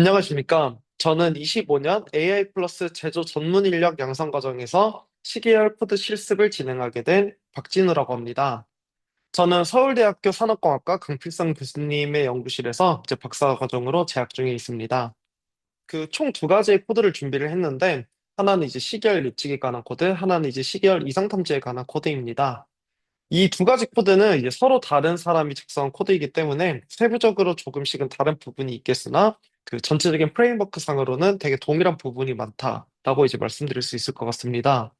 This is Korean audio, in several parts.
안녕하십니까. 저는 25년 AI 플러스 제조 전문 인력 양성 과정에서 시계열 코드 실습을 진행하게 된 박진우라고 합니다. 저는 서울대학교 산업공학과 강필성 교수님의 연구실에서 이제 박사 과정으로 재학 중에 있습니다. 그 총 두 가지의 코드를 준비를 했는데, 하나는 이제 시계열 예측에 관한 코드, 하나는 이제 시계열 이상 탐지에 관한 코드입니다. 이 두 가지 코드는 이제 서로 다른 사람이 작성한 코드이기 때문에 세부적으로 조금씩은 다른 부분이 있겠으나 그 전체적인 프레임워크 상으로는 되게 동일한 부분이 많다라고 이제 말씀드릴 수 있을 것 같습니다.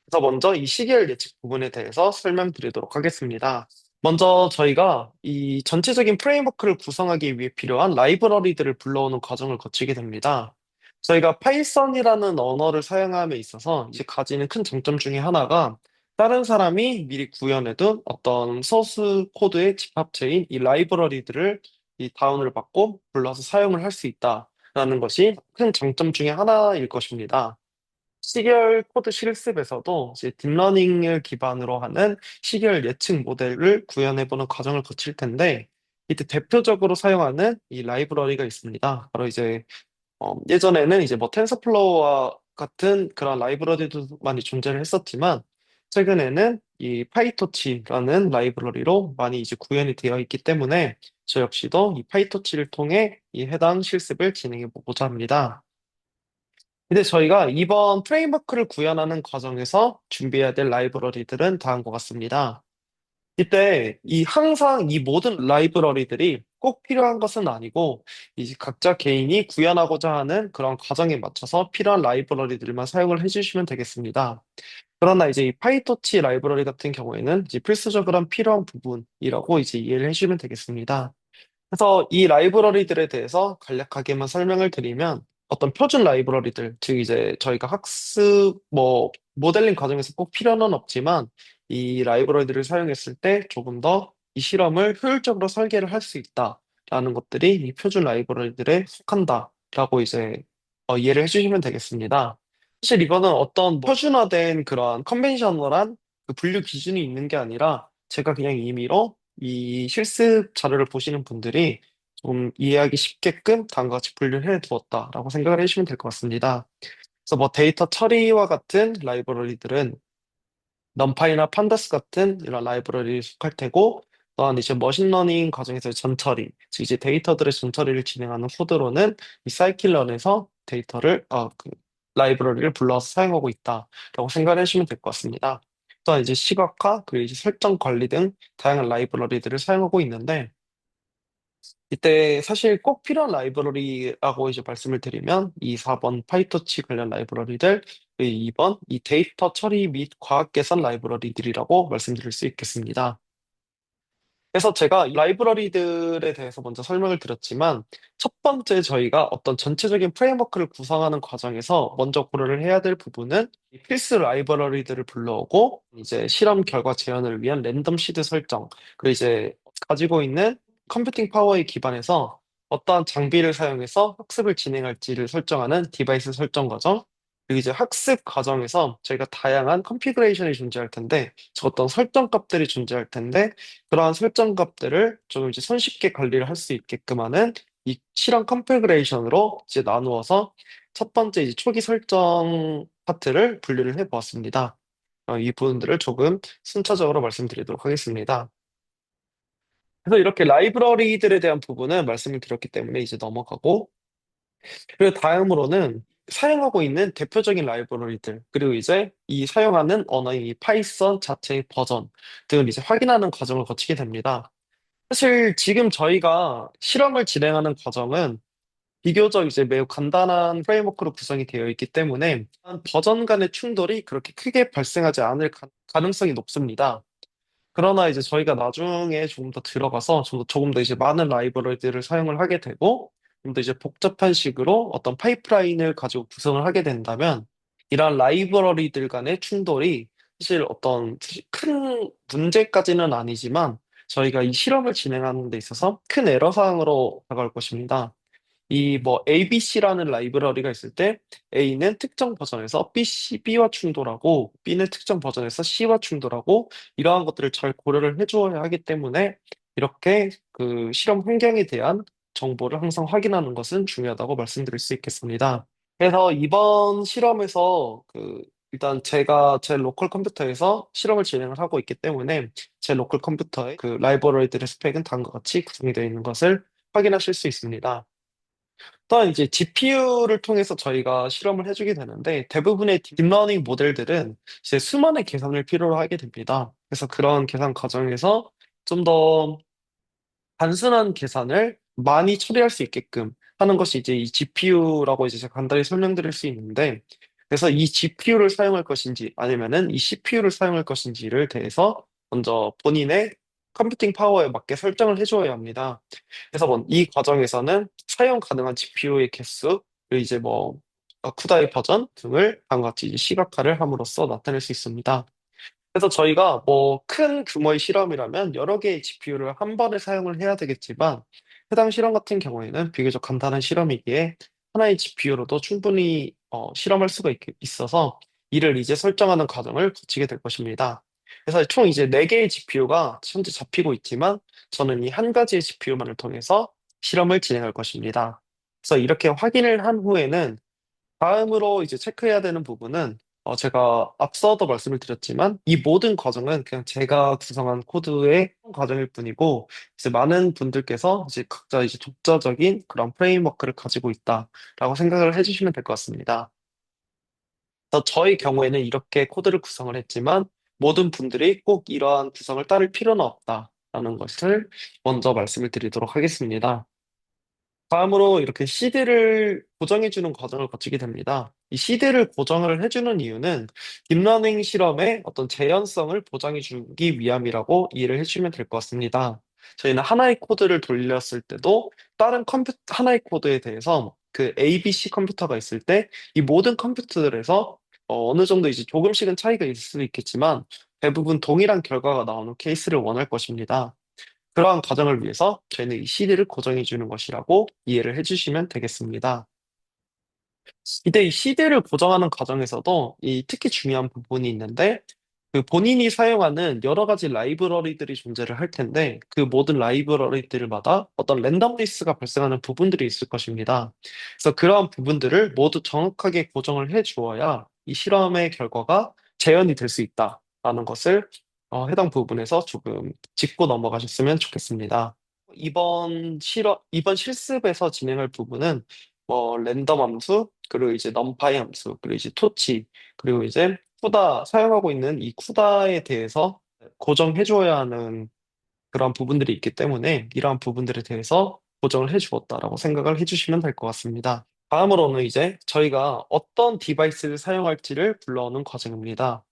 그래서 먼저 이 시계열 예측 부분에 대해서 설명드리도록 하겠습니다. 먼저 저희가 이 전체적인 프레임워크를 구성하기 위해 필요한 라이브러리들을 불러오는 과정을 거치게 됩니다. 저희가 파이썬이라는 언어를 사용함에 있어서 이제 가지는 큰 장점 중에 하나가 다른 사람이 미리 구현해둔 어떤 소스 코드의 집합체인 이 라이브러리들을 이 다운을 받고 불러서 사용을 할 수 있다라는 것이 큰 장점 중에 하나일 것입니다. 시계열 코드 실습에서도 이제 딥러닝을 기반으로 하는 시계열 예측 모델을 구현해보는 과정을 거칠 텐데, 이때 대표적으로 사용하는 이 라이브러리가 있습니다. 바로 이제 예전에는 이제 뭐 텐서플로우와 같은 그런 라이브러리도 많이 존재를 했었지만, 최근에는 이 파이토치라는 라이브러리로 많이 이제 구현이 되어 있기 때문에 저 역시도 이 파이토치를 통해 이 해당 실습을 진행해 보고자 합니다. 근데 저희가 이번 프레임워크를 구현하는 과정에서 준비해야 될 라이브러리들은 다음과 같습니다. 이때 이 항상 이 모든 라이브러리들이 꼭 필요한 것은 아니고 이제 각자 개인이 구현하고자 하는 그런 과정에 맞춰서 필요한 라이브러리들만 사용을 해주시면 되겠습니다. 그러나 이제 이 파이토치 라이브러리 같은 경우에는 이제 필수적으로 필요한 부분이라고 이제 이해를 해주시면 되겠습니다. 그래서 이 라이브러리들에 대해서 간략하게만 설명을 드리면 어떤 표준 라이브러리들, 즉 이제 저희가 학습 모델링 과정에서 꼭 필요는 없지만 이 라이브러리들을 사용했을 때 조금 더 이 실험을 효율적으로 설계를 할 수 있다라는 것들이 이 표준 라이브러리들에 속한다라고 이제 이해를 해주시면 되겠습니다. 사실 이거는 어떤 표준화된 그런 컨벤셔널한 그 분류 기준이 있는 게 아니라 제가 그냥 임의로 이 실습 자료를 보시는 분들이 좀 이해하기 쉽게끔 다음과 같이 분류를 해 두었다라고 생각을 해주시면 될 것 같습니다. 그래서 뭐 데이터 처리와 같은 라이브러리들은 넘파이나 판다스 같은 이런 라이브러리에 속할 테고, 또한 이제 머신러닝 과정에서 전처리, 즉 이제 데이터들의 전처리를 진행하는 코드로는 이 사이클런에서 라이브러리를 불러서 사용하고 있다라고 생각을 해주시면 될 것 같습니다. 또한 이제 시각화, 그리고 이제 설정 관리 등 다양한 라이브러리들을 사용하고 있는데, 이때 사실 꼭 필요한 라이브러리라고 이제 말씀을 드리면 이 4번 파이터치 관련 라이브러리들, 그 2번 이 데이터 처리 및 과학 계산 라이브러리들이라고 말씀드릴 수 있겠습니다. 그래서 제가 이 라이브러리들에 대해서 먼저 설명을 드렸지만 첫 번째 저희가 어떤 전체적인 프레임워크를 구성하는 과정에서 먼저 고려를 해야 될 부분은 이 필수 라이브러리들을 불러오고 이제 실험 결과 재현을 위한 랜덤 시드 설정, 그리고 이제 가지고 있는 컴퓨팅 파워에 기반해서 어떠한 장비를 사용해서 학습을 진행할지를 설정하는 디바이스 설정 과정, 그리고 이제 학습 과정에서 저희가 다양한 컨피그레이션이 존재할 텐데 어떤 설정 값들이 존재할 텐데, 그러한 설정 값들을 좀 이제 손쉽게 관리를 할 수 있게끔 하는 이 실험 컨피그레이션으로 이제 나누어서 첫 번째 이제 초기 설정 파트를 분류를 해 보았습니다. 이 부분들을 조금 순차적으로 말씀드리도록 하겠습니다. 그래서 이렇게 라이브러리들에 대한 부분은 말씀을 드렸기 때문에 이제 넘어가고, 그리고 다음으로는 사용하고 있는 대표적인 라이브러리들, 그리고 이제 이 사용하는 언어인 이 파이썬 자체의 버전 등을 이제 확인하는 과정을 거치게 됩니다. 사실 지금 저희가 실험을 진행하는 과정은 비교적 이제 매우 간단한 프레임워크로 구성이 되어 있기 때문에 버전 간의 충돌이 그렇게 크게 발생하지 않을 가능성이 높습니다. 그러나 이제 저희가 나중에 조금 더 들어가서 조금 더 이제 많은 라이브러리들을 사용을 하게 되고 좀 더 이제 복잡한 식으로 어떤 파이프라인을 가지고 구성을 하게 된다면 이러한 라이브러리들 간의 충돌이 사실 어떤 큰 문제까지는 아니지만 저희가 이 실험을 진행하는 데 있어서 큰 애로사항으로 다가올 것입니다. 이 뭐 ABC라는 라이브러리가 있을 때 A는 특정 버전에서 B와 충돌하고 B는 특정 버전에서 C와 충돌하고 이러한 것들을 잘 고려를 해주어야 하기 때문에 이렇게 그 실험 환경에 대한 정보를 항상 확인하는 것은 중요하다고 말씀드릴 수 있겠습니다. 그래서 이번 실험에서 일단 제가 제 로컬 컴퓨터에서 실험을 진행을 하고 있기 때문에 제 로컬 컴퓨터의 라이브러리들의 스펙은 다음과 같이 구성이 되어 있는 것을 확인하실 수 있습니다. 또한 이제 GPU를 통해서 저희가 실험을 해주게 되는데 대부분의 딥러닝 모델들은 이제 수많은 계산을 필요로 하게 됩니다. 그래서 그런 계산 과정에서 좀 더 단순한 계산을 많이 처리할 수 있게끔 하는 것이 이제 이 GPU라고 이제 제가 간단히 설명드릴 수 있는데 그래서 이 GPU를 사용할 것인지 아니면은 이 CPU를 사용할 것인지를 대해서 먼저 본인의 컴퓨팅 파워에 맞게 설정을 해주어야 합니다. 그래서 이 과정에서는 사용 가능한 GPU의 개수, 그리고 이제 쿠다의 버전 등을 다음과 같이 이제 시각화를 함으로써 나타낼 수 있습니다. 그래서 저희가 큰 규모의 실험이라면 여러 개의 GPU를 한 번에 사용을 해야 되겠지만 해당 실험 같은 경우에는 비교적 간단한 실험이기에 하나의 GPU로도 충분히 실험할 수가 있어서 이를 이제 설정하는 과정을 거치게 될 것입니다. 그래서 총 이제 4개의 GPU가 현재 잡히고 있지만 저는 이 한 가지의 GPU만을 통해서 실험을 진행할 것입니다. 그래서 이렇게 확인을 한 후에는 다음으로 이제 체크해야 되는 부분은 제가 앞서도 말씀을 드렸지만 이 모든 과정은 그냥 제가 구성한 코드의 과정일 뿐이고 이제 많은 분들께서 이제 각자 이제 독자적인 그런 프레임워크를 가지고 있다라고 생각을 해주시면 될 것 같습니다. 그래서 저희 경우에는 이렇게 코드를 구성을 했지만 모든 분들이 꼭 이러한 구성을 따를 필요는 없다라는 것을 먼저 말씀을 드리도록 하겠습니다. 다음으로 이렇게 CD를 고정해주는 과정을 거치게 됩니다. 이 CD를 고정을 해주는 이유는 딥러닝 실험의 어떤 재현성을 보장해주기 위함이라고 이해를 해주시면 될 것 같습니다. 저희는 하나의 코드를 돌렸을 때도 다른 하나의 코드에 대해서 그 ABC 컴퓨터가 있을 때 이 모든 컴퓨터들에서 어느 정도 이제 조금씩은 차이가 있을 수 있겠지만 대부분 동일한 결과가 나오는 케이스를 원할 것입니다. 그러한 과정을 위해서 저희는 이 CD를 고정해 주는 것이라고 이해를 해주시면 되겠습니다. 이때 이 CD를 고정하는 과정에서도 특히 중요한 부분이 있는데 그 본인이 사용하는 여러 가지 라이브러리들이 존재를 할 텐데 그 모든 라이브러리들마다 어떤 랜덤리스가 발생하는 부분들이 있을 것입니다. 그래서 그러한 부분들을 모두 정확하게 고정을 해 주어야 이 실험의 결과가 재현이 될 수 있다라는 것을 해당 부분에서 조금 짚고 넘어가셨으면 좋겠습니다. 이번 실습에서 진행할 부분은 랜덤 함수, 그리고 이제 넘파이 함수, 그리고 이제 토치, 그리고 이제 쿠다, 사용하고 있는 이 쿠다에 대해서 고정해 주어야 하는 그런 부분들이 있기 때문에 이러한 부분들에 대해서 고정을 해 주었다라고 생각을 해 주시면 될 것 같습니다. 다음으로는 이제 저희가 어떤 디바이스를 사용할지를 불러오는 과정입니다.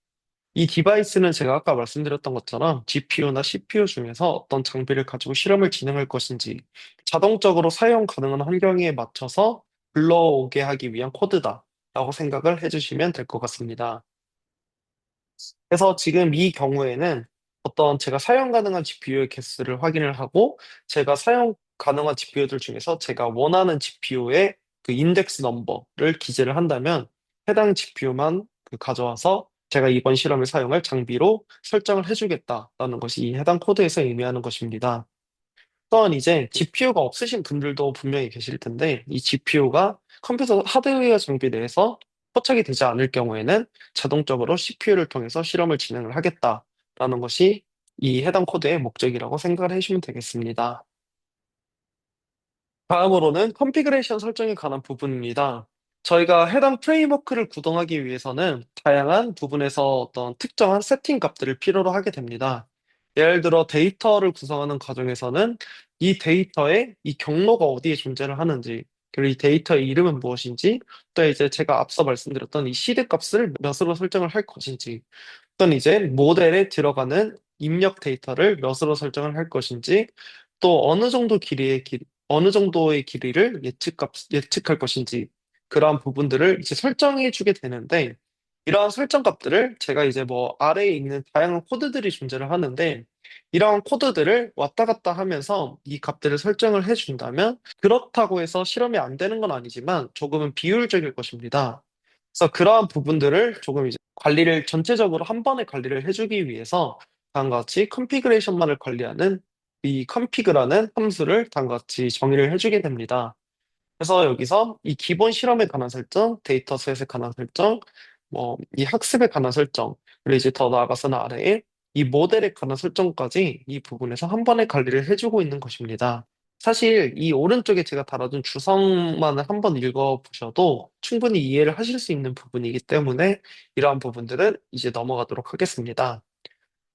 이 디바이스는 제가 아까 말씀드렸던 것처럼 GPU나 CPU 중에서 어떤 장비를 가지고 실험을 진행할 것인지 자동적으로 사용 가능한 환경에 맞춰서 불러오게 하기 위한 코드다라고 생각을 해주시면 될 것 같습니다. 그래서 지금 이 경우에는 어떤 제가 사용 가능한 GPU의 개수를 확인을 하고 제가 사용 가능한 GPU들 중에서 제가 원하는 GPU의 그 인덱스 넘버를 기재를 한다면 해당 GPU만 가져와서 제가 이번 실험에 사용할 장비로 설정을 해주겠다라는 것이 이 해당 코드에서 의미하는 것입니다. 또한 이제 GPU가 없으신 분들도 분명히 계실 텐데 이 GPU가 컴퓨터 하드웨어 장비 내에서 포착이 되지 않을 경우에는 자동적으로 CPU를 통해서 실험을 진행을 하겠다라는 것이 이 해당 코드의 목적이라고 생각을 해주시면 되겠습니다. 다음으로는 컨피그레이션 설정에 관한 부분입니다. 저희가 해당 프레임워크를 구동하기 위해서는 다양한 부분에서 어떤 특정한 세팅 값들을 필요로 하게 됩니다. 예를 들어 데이터를 구성하는 과정에서는 이 데이터의 이 경로가 어디에 존재를 하는지, 그리고 이 데이터의 이름은 무엇인지, 또 이제 제가 앞서 말씀드렸던 이 시드 값을 몇으로 설정을 할 것인지, 또는 이제 모델에 들어가는 입력 데이터를 몇으로 설정을 할 것인지, 또 어느 정도의 길이를 예측할 것인지, 그러한 부분들을 이제 설정해 주게 되는데, 이러한 설정 값들을 제가 이제 아래에 있는 다양한 코드들이 존재를 하는데, 이러한 코드들을 왔다 갔다 하면서 이 값들을 설정을 해준다면, 그렇다고 해서 실험이 안 되는 건 아니지만 조금은 비효율적일 것입니다. 그래서 그러한 부분들을 조금 이제 전체적으로 한 번에 관리를 해주기 위해서 다음과 같이 컨피그레이션만을 관리하는 이 config라는 함수를 다음과 같이 정의를 해주게 됩니다. 그래서 여기서 이 기본 실험에 관한 설정, 데이터셋에 관한 설정, 뭐, 이 학습에 관한 설정, 그리고 이제 더 나아가서는 아래에 이 모델에 관한 설정까지 이 부분에서 한 번에 관리를 해주고 있는 것입니다. 사실 이 오른쪽에 제가 달아둔 주성만을 한번 읽어보셔도 충분히 이해를 하실 수 있는 부분이기 때문에 이러한 부분들은 이제 넘어가도록 하겠습니다.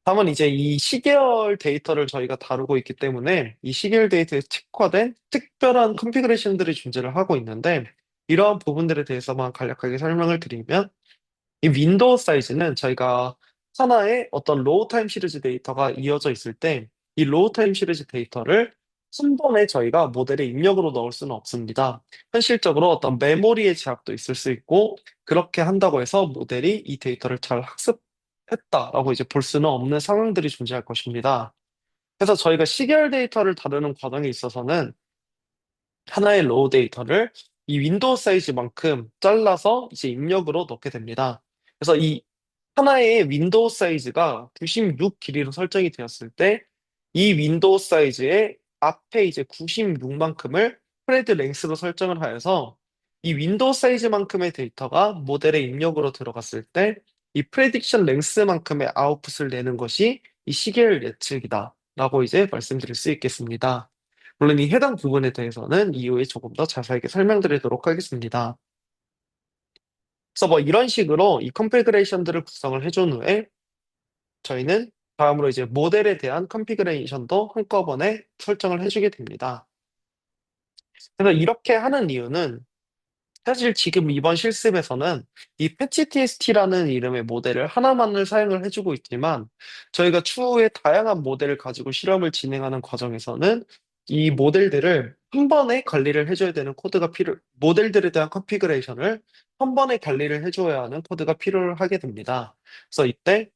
다만 이제 이 시계열 데이터를 저희가 다루고 있기 때문에 이 시계열 데이터에 특화된 특별한 컨피그레이션들이 존재를 하고 있는데 이러한 부분들에 대해서만 간략하게 설명을 드리면 이 윈도우 사이즈는 저희가 하나의 어떤 로우 타임 시리즈 데이터가 이어져 있을 때 이 로우 타임 시리즈 데이터를 한 번에 저희가 모델에 입력으로 넣을 수는 없습니다. 현실적으로 어떤 메모리의 제약도 있을 수 있고 그렇게 한다고 해서 모델이 이 데이터를 잘 학습했다라고 이제 볼 수는 없는 상황들이 존재할 것입니다. 그래서 저희가 시계열 데이터를 다루는 과정에 있어서는 하나의 로우 데이터를 이 윈도우 사이즈만큼 잘라서 이제 입력으로 넣게 됩니다. 그래서 이 하나의 윈도우 사이즈가 96 길이로 설정이 되었을 때 이 윈도우 사이즈의 앞에 이제 96만큼을 프레드 랭스로 설정을 하여서 이 윈도우 사이즈만큼의 데이터가 모델에 입력으로 들어갔을 때 이 프레딕션 랭스만큼의 아웃풋을 내는 것이 이 시계열 예측이다 라고 이제 말씀드릴 수 있겠습니다. 물론 이 해당 부분에 대해서는 이후에 조금 더 자세하게 설명드리도록 하겠습니다. 그래서 뭐 이런 식으로 이 컨피그레이션들을 구성을 해준 후에 저희는 다음으로 이제 모델에 대한 컨피그레이션도 한꺼번에 설정을 해주게 됩니다. 그래서 이렇게 하는 이유는 사실 지금 이번 실습에서는 이 패치TST라는 이름의 모델을 하나만을 사용을 해주고 있지만 저희가 추후에 다양한 모델을 가지고 실험을 진행하는 과정에서는 이 모델들을 한 번에 관리를 해줘야 되는 모델들에 대한 컨피그레이션을 한 번에 관리를 해줘야 하는 코드가 필요하게 됩니다. 그래서 이때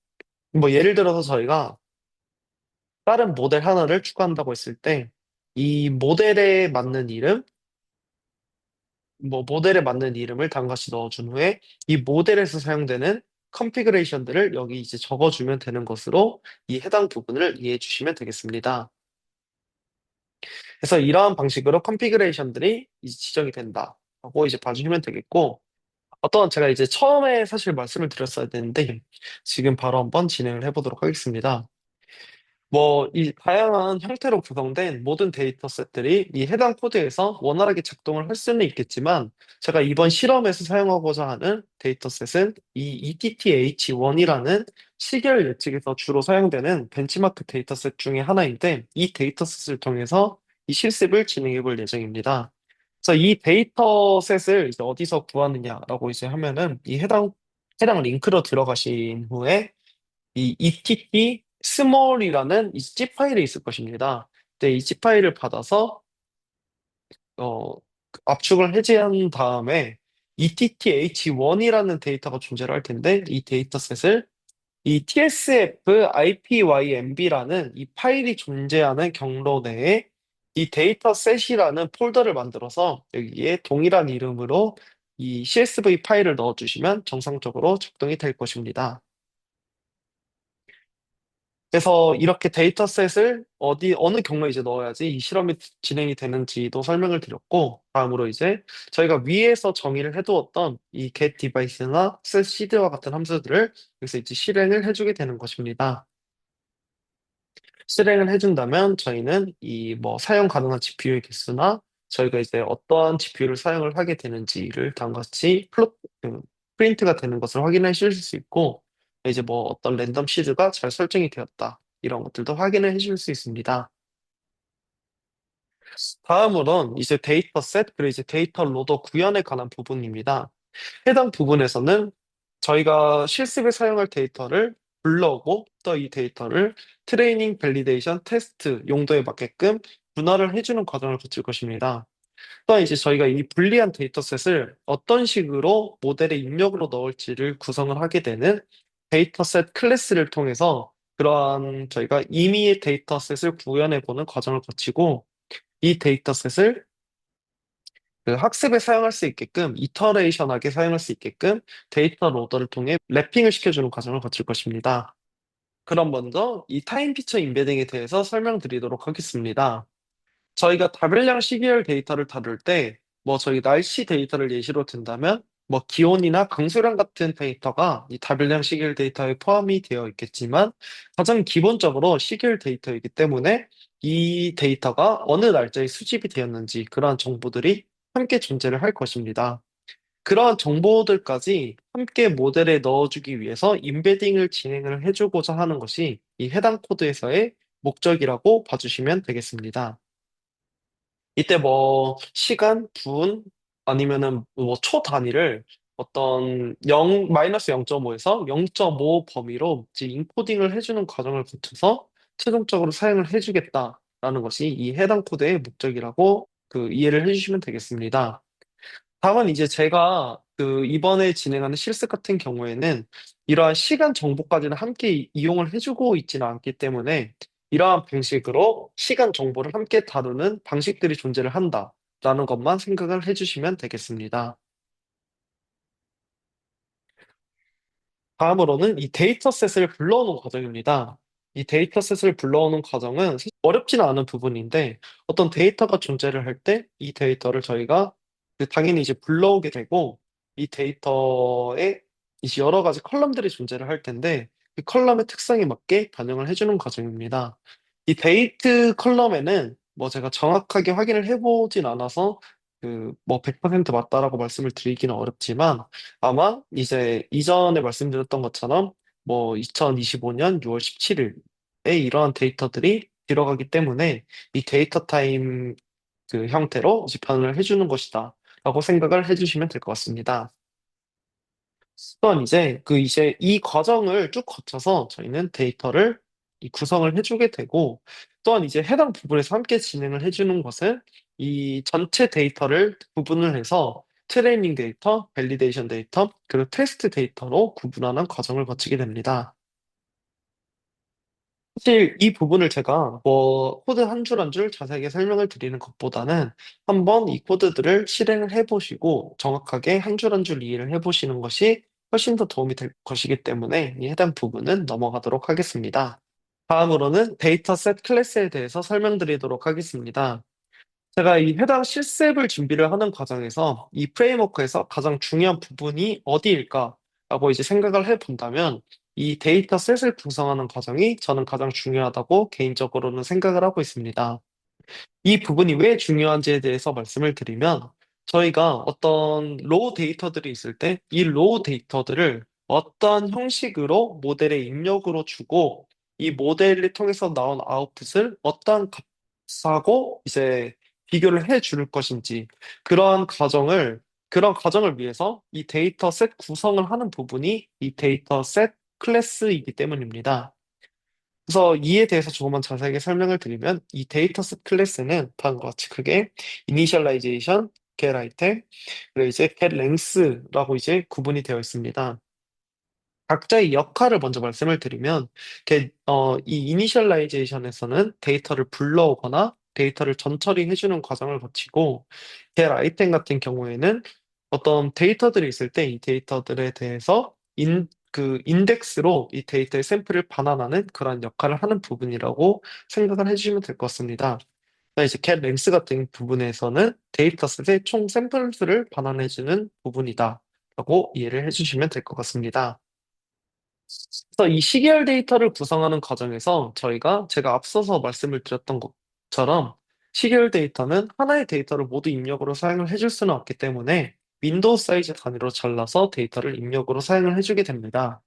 뭐 예를 들어서 저희가 다른 모델 하나를 추가한다고 했을 때 이 모델에 맞는 이름을 단같이 넣어준 후에 이 모델에서 사용되는 컨피그레이션들을 여기 이제 적어주면 되는 것으로 이 해당 부분을 이해해 주시면 되겠습니다. 그래서 이러한 방식으로 컨피그레이션들이 이제 지정이 된다라고 이제 봐주시면 되겠고 어떤 제가 이제 처음에 사실 말씀을 드렸어야 되는데 지금 바로 한번 진행을 해보도록 하겠습니다. 뭐, 이 다양한 형태로 구성된 모든 데이터셋들이 이 해당 코드에서 원활하게 작동을 할 수는 있겠지만, 제가 이번 실험에서 사용하고자 하는 데이터셋은 이 ETTH1이라는 시계열 예측에서 주로 사용되는 벤치마크 데이터셋 중에 하나인데, 이 데이터셋을 통해서 이 실습을 진행해 볼 예정입니다. 그래서 이 데이터셋을 이제 어디서 구하느냐라고 이제 하면은, 해당 링크로 들어가신 후에 이 ETT small이라는 이 zip 파일이 있을 것입니다. 근데 이 zip 파일을 받아서 어, 압축을 해제한 다음에 ETTH1이라는 데이터가 존재를 할 텐데 이 데이터셋을 이 TSF IPYMB라는 이 파일이 존재하는 경로 내에 이 데이터셋이라는 폴더를 만들어서 여기에 동일한 이름으로 이 CSV 파일을 넣어주시면 정상적으로 작동이 될 것입니다. 그래서 이렇게 데이터셋을 어느 경로에 이제 넣어야지 이 실험이 진행이 되는지도 설명을 드렸고, 다음으로 이제 저희가 위에서 정의를 해두었던 이 get device나 set seed와 같은 함수들을 여기서 이제 실행을 해주게 되는 것입니다. 실행을 해준다면 저희는 이 뭐 사용 가능한 GPU의 개수나 저희가 이제 어떠한 GPU를 사용을 하게 되는지를 다음과 같이 프린트가 되는 것을 확인해 주실 수 있고, 이제 뭐 어떤 랜덤 시드가 잘 설정이 되었다. 이런 것들도 확인을 해줄 수 있습니다. 다음으로는 이제 데이터셋, 그리고 이제 데이터 로더 구현에 관한 부분입니다. 해당 부분에서는 저희가 실습에 사용할 데이터를 불러오고 또 이 데이터를 트레이닝, 밸리데이션, 테스트 용도에 맞게끔 분할을 해주는 과정을 거칠 것입니다. 또한 이제 저희가 이 불리한 데이터셋을 어떤 식으로 모델에 입력으로 넣을지를 구성을 하게 되는 데이터셋 클래스를 통해서 그러한 저희가 임의의 데이터셋을 구현해 보는 과정을 거치고 이 데이터셋을 그 학습에 사용할 수 있게끔 이터레이션하게 사용할 수 있게끔 데이터 로더를 통해 랩핑을 시켜주는 과정을 거칠 것입니다. 그럼 먼저 이 타임 피처 임베딩에 대해서 설명드리도록 하겠습니다. 저희가 다별량 시계열 데이터를 다룰 때, 저희 날씨 데이터를 예시로 든다면, 기온이나 강수량 같은 데이터가 이 다별량 시계열 데이터에 포함이 되어 있겠지만, 가장 기본적으로 시계열 데이터이기 때문에 이 데이터가 어느 날짜에 수집이 되었는지 그러한 정보들이 함께 존재를 할 것입니다. 그러한 정보들까지 함께 모델에 넣어주기 위해서 임베딩을 진행을 해주고자 하는 것이 이 해당 코드에서의 목적이라고 봐주시면 되겠습니다. 이때 시간, 분, 아니면은 초 단위를 어떤 0-0.5에서 0.5 범위로 이제 인코딩을 해주는 과정을 거쳐서 최종적으로 사용을 해주겠다라는 것이 이 해당 코드의 목적이라고 이해를 해주시면 되겠습니다. 다만 이제 제가 이번에 진행하는 실습 같은 경우에는 이러한 시간 정보까지는 함께 이용을 해주고 있지는 않기 때문에 이러한 방식으로 시간 정보를 함께 다루는 방식들이 존재를 한다라는 것만 생각을 해주시면 되겠습니다. 다음으로는 이 데이터셋을 불러오는 과정입니다. 이 데이터셋을 불러오는 과정은 사실 어렵지는 않은 부분인데 어떤 데이터가 존재를 할 때 이 데이터를 저희가 당연히 이제 불러오게 되고 이 데이터에 이제 여러 가지 컬럼들이 존재를 할 텐데 그 컬럼의 특성에 맞게 반영을 해주는 과정입니다. 이 데이트 컬럼에는 제가 정확하게 확인을 해보진 않아서 100% 맞다라고 말씀을 드리기는 어렵지만 아마 이제 이전에 말씀드렸던 것처럼 2025년 6월 17일에 이러한 데이터들이 들어가기 때문에 이 데이터 타임 형태로 이제 변환을 해주는 것이다 라고 생각을 해주시면 될 것 같습니다. 또한 이제 이 과정을 쭉 거쳐서 저희는 데이터를 구성을 해주게 되고 또한 이제 해당 부분에서 함께 진행을 해주는 것은 이 전체 데이터를 구분을 해서 트레이닝 데이터, 밸리데이션 데이터, 그리고 테스트 데이터로 구분하는 과정을 거치게 됩니다. 사실 이 부분을 제가 코드 한 줄 한 줄 자세하게 설명을 드리는 것보다는 한번 이 코드들을 실행을 해보시고 정확하게 한 줄 한 줄 이해를 해보시는 것이 훨씬 더 도움이 될 것이기 때문에 이 해당 부분은 넘어가도록 하겠습니다. 다음으로는 데이터셋 클래스에 대해서 설명드리도록 하겠습니다. 제가 이 해당 실습을 준비를 하는 과정에서 이 프레임워크에서 가장 중요한 부분이 어디일까라고 이제 생각을 해본다면 이 데이터셋을 구성하는 과정이 저는 가장 중요하다고 개인적으로는 생각을 하고 있습니다. 이 부분이 왜 중요한지에 대해서 말씀을 드리면 저희가 어떤 로우 데이터들이 있을 때 이 로우 데이터들을 어떤 형식으로 모델에 입력으로 주고 이 모델을 통해서 나온 아웃풋을 어떤 값하고 이제 비교를 해 줄 것인지 그런 과정을 위해서 이 데이터셋 구성을 하는 부분이 이 데이터셋 클래스이기 때문입니다. 그래서 이에 대해서 조금만 자세하게 설명을 드리면 이 데이터셋 클래스는 다음과 같이 크게 initialization, get item, 그리고 이제 get length라고 이제 구분이 되어 있습니다. 각자의 역할을 먼저 말씀을 드리면 이 initialization에서는 데이터를 불러오거나 데이터를 전처리해주는 과정을 거치고 get item 같은 경우에는 어떤 데이터들이 있을 때 이 데이터들에 대해서 인덱스로 이 데이터의 샘플을 반환하는 그런 역할을 하는 부분이라고 생각을 해주시면 될 것 같습니다. 이제 get length 같은 부분에서는 데이터셋의 총 샘플 수를 반환해주는 부분이다 라고 이해를 해주시면 될 것 같습니다. 그래서 이 시계열 데이터를 구성하는 과정에서 제가 앞서서 말씀을 드렸던 것처럼 시계열 데이터는 하나의 데이터를 모두 입력으로 사용을 해줄 수는 없기 때문에 윈도우 사이즈 단위로 잘라서 데이터를 입력으로 사용을 해주게 됩니다.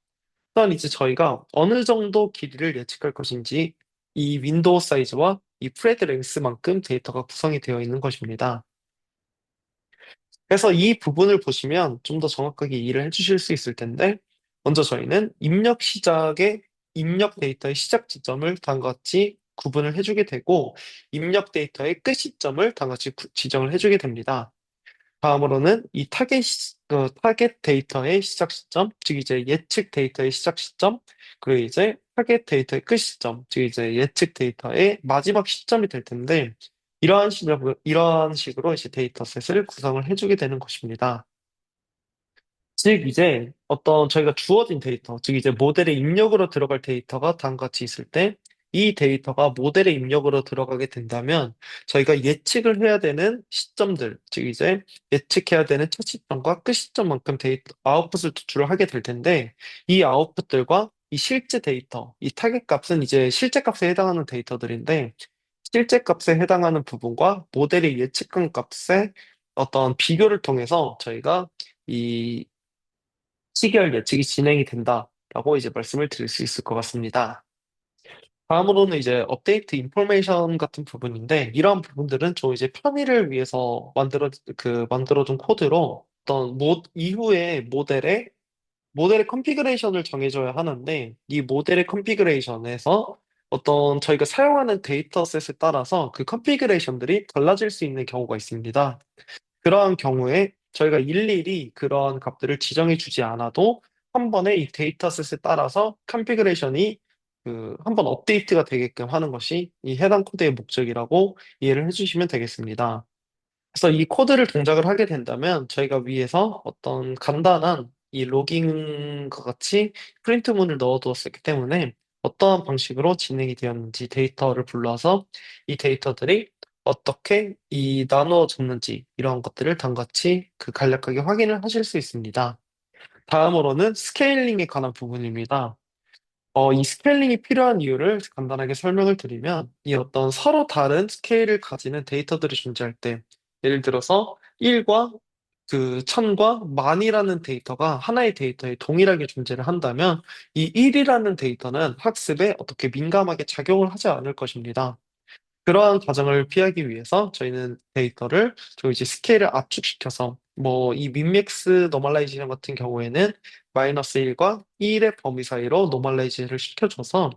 또한 이제 저희가 어느 정도 길이를 예측할 것인지 이 윈도우 사이즈와 이 프레드 랭스만큼 데이터가 구성이 되어 있는 것입니다. 그래서 이 부분을 보시면 좀 더 정확하게 이해를 해주실 수 있을 텐데, 먼저 저희는 입력 데이터의 시작 지점을 다음과 같이 구분을 해주게 되고, 입력 데이터의 끝 시점을 다음과 같이 지정을 해주게 됩니다. 다음으로는 이 타겟 데이터의 시작 시점, 즉 이제 예측 데이터의 시작 시점, 그리고 이제 타겟 데이터의 끝 시점, 즉 이제 예측 데이터의 마지막 시점이 될 텐데, 이러한 식으로 이제 데이터셋을 구성을 해주게 되는 것입니다. 즉 이제 어떤 저희가 주어진 데이터, 즉 이제 모델의 입력으로 들어갈 데이터가 다음과 같이 있을 때 이 데이터가 모델의 입력으로 들어가게 된다면 저희가 예측을 해야 되는 시점들, 즉 이제 예측해야 되는 첫 시점과 끝 시점만큼 데이터 아웃풋을 도출을 하게 될 텐데 이 아웃풋들과 이 실제 데이터, 이 타겟 값은 이제 실제 값에 해당하는 데이터들인데 실제 값에 해당하는 부분과 모델의 예측한 값의 어떤 비교를 통해서 저희가 이 시계열 예측이 진행이 된다라고 이제 말씀을 드릴 수 있을 것 같습니다. 다음으로는 이제 업데이트 인포메이션 같은 부분인데 이러한 부분들은 좀 이제 편의를 위해서 만들어둔 코드로 어떤 이후에 모델의 컨피그레이션을 정해줘야 하는데 이 모델의 컨피그레이션에서 어떤 저희가 사용하는 데이터셋에 따라서 그 컨피그레이션들이 달라질 수 있는 경우가 있습니다. 그러한 경우에 저희가 일일이 그러한 값들을 지정해 주지 않아도 한 번에 이 데이터셋에 따라서 컨피그레이션이 한번 업데이트가 되게끔 하는 것이 이 해당 코드의 목적이라고 이해를 해주시면 되겠습니다. 그래서 이 코드를 동작을 하게 된다면 저희가 위에서 어떤 간단한 이 로깅과 같이 프린트문을 넣어두었기 때문에 어떠한 방식으로 진행이 되었는지 데이터를 불러서 이 데이터들이 어떻게 이 나누어졌는지 이런 것들을 단같이 간략하게 확인을 하실 수 있습니다. 다음으로는 스케일링에 관한 부분입니다. 이 스케일링이 필요한 이유를 간단하게 설명을 드리면, 이 어떤 서로 다른 스케일을 가지는 데이터들이 존재할 때, 예를 들어서 1과 1000과 만이라는 데이터가 하나의 데이터에 동일하게 존재를 한다면, 이 1이라는 데이터는 학습에 어떻게 민감하게 작용을 하지 않을 것입니다. 그러한 과정을 피하기 위해서 저희는 데이터를 좀 이제 스케일을 압축시켜서 뭐 이 민맥스 노멀라이제이션 같은 경우에는 마이너스 1과 1의 범위 사이로 노멀라이제를 시켜줘서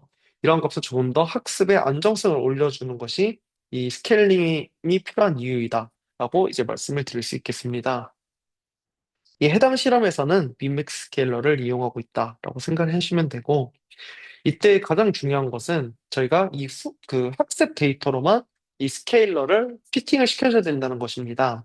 이런 값을 조금 더 학습의 안정성을 올려주는 것이 이 스케일링이 필요한 이유이다라고 이제 말씀을 드릴 수 있겠습니다. 이 해당 실험에서는 민맥스 스케일러를 이용하고 있다라고 생각을 해주시면 되고 이때 가장 중요한 것은 저희가 학습 데이터로만 이 스케일러를 피팅을 시켜줘야 된다는 것입니다.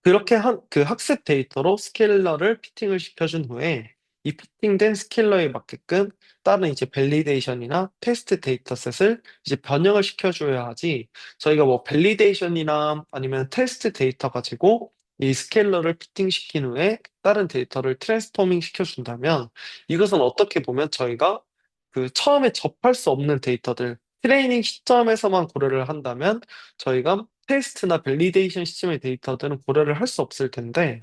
그렇게 그 학습 데이터로 스케일러를 피팅을 시켜준 후에 이 피팅된 스케일러에 맞게끔 다른 이제 밸리데이션이나 테스트 데이터셋을 이제 변형을 시켜줘야 하지 저희가 뭐 밸리데이션이나 아니면 테스트 데이터 가지고 이 스케일러를 피팅시킨 후에 다른 데이터를 트랜스포밍 시켜준다면 이것은 어떻게 보면 저희가 처음에 접할 수 없는 데이터들 트레이닝 시점에서만 고려를 한다면 저희가 테스트나 밸리데이션 시점의 데이터들은 고려를 할 수 없을 텐데,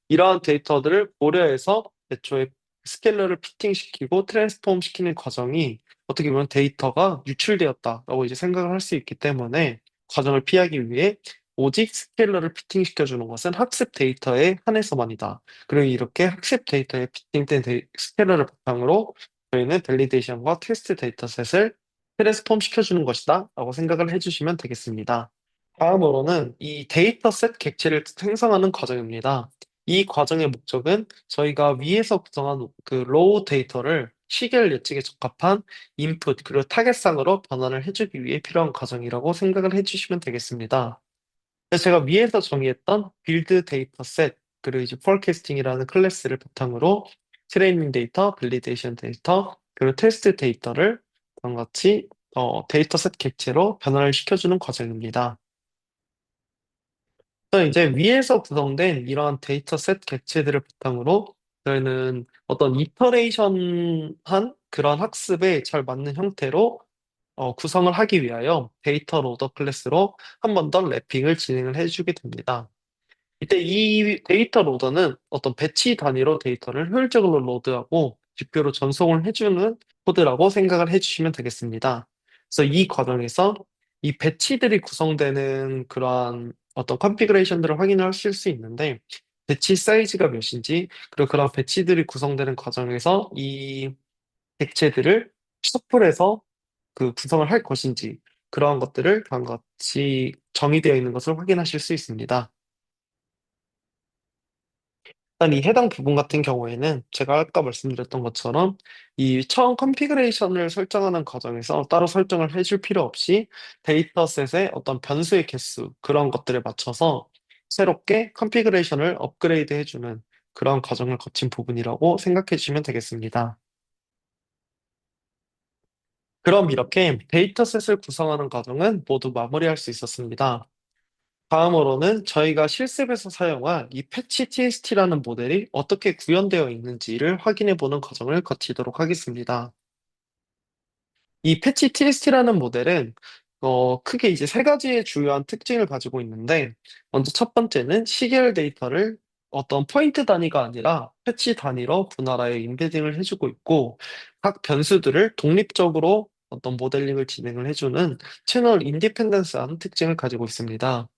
이러한 데이터들을 고려해서 애초에 스케일러를 피팅시키고 트랜스폼 시키는 과정이 어떻게 보면 데이터가 유출되었다라고 이제 생각을 할 수 있기 때문에 과정을 피하기 위해 오직 스케일러를 피팅시켜주는 것은 학습 데이터에 한해서만이다. 그리고 이렇게 학습 데이터에 피팅된 스케일러를 바탕으로 저희는 밸리데이션과 테스트 데이터셋을 트랜스폼 시켜주는 것이다 라고 생각을 해주시면 되겠습니다. 다음으로는 이 데이터셋 객체를 생성하는 과정입니다. 이 과정의 목적은 저희가 위에서 구성한 그 로우 데이터를 시계열 예측에 적합한 인풋 그리고 타겟상으로 변환을 해주기 위해 필요한 과정이라고 생각을 해주시면 되겠습니다. 그래서 제가 위에서 정의했던 빌드 데이터셋 그리고 이제 포캐스팅이라는 클래스를 바탕으로 트레이닝 데이터, 밸리데이션 데이터 그리고 테스트 데이터를 같이 데이터셋 객체로 변환을 시켜주는 과정입니다. 그래서 이제 위에서 구성된 이러한 데이터셋 객체들을 바탕으로 저희는 어떤 이터레이션한 그런 학습에 잘 맞는 형태로 구성을 하기 위하여 데이터 로더 클래스로 한 번 더 랩핑을 진행을 해주게 됩니다. 이때 이 데이터 로더는 어떤 배치 단위로 데이터를 효율적으로 로드하고 지표로 전송을 해주는 코드라고 생각을 해주시면 되겠습니다. 그래서 이 과정에서 이 배치들이 구성되는 그러한 어떤 컨피그레이션들을 확인하실 수 있는데 배치 사이즈가 몇인지 그리고 그런 배치들이 구성되는 과정에서 이 객체들을 셔플해서 구성을 할 것인지 그러한 것들을 다음과 같이 정의되어 있는 것을 확인하실 수 있습니다. 일단 이 해당 부분 같은 경우에는 제가 아까 말씀드렸던 것처럼 이 처음 컨피그레이션을 설정하는 과정에서 따로 설정을 해줄 필요 없이 데이터셋의 어떤 변수의 개수 그런 것들에 맞춰서 새롭게 컨피그레이션을 업그레이드 해주는 그런 과정을 거친 부분이라고 생각해 주시면 되겠습니다. 그럼 이렇게 데이터셋을 구성하는 과정은 모두 마무리할 수 있었습니다. 다음으로는 저희가 실습에서 사용한 이 패치 TST라는 모델이 어떻게 구현되어 있는지를 확인해 보는 과정을 거치도록 하겠습니다. 이 패치 TST라는 모델은 크게 이제 세 가지의 주요한 특징을 가지고 있는데, 먼저 첫 번째는 시계열 데이터를 어떤 포인트 단위가 아니라 패치 단위로 분할하여 인베딩을 해주고 있고, 각 변수들을 독립적으로 어떤 모델링을 진행을 해주는 채널 인디펜던스한 특징을 가지고 있습니다.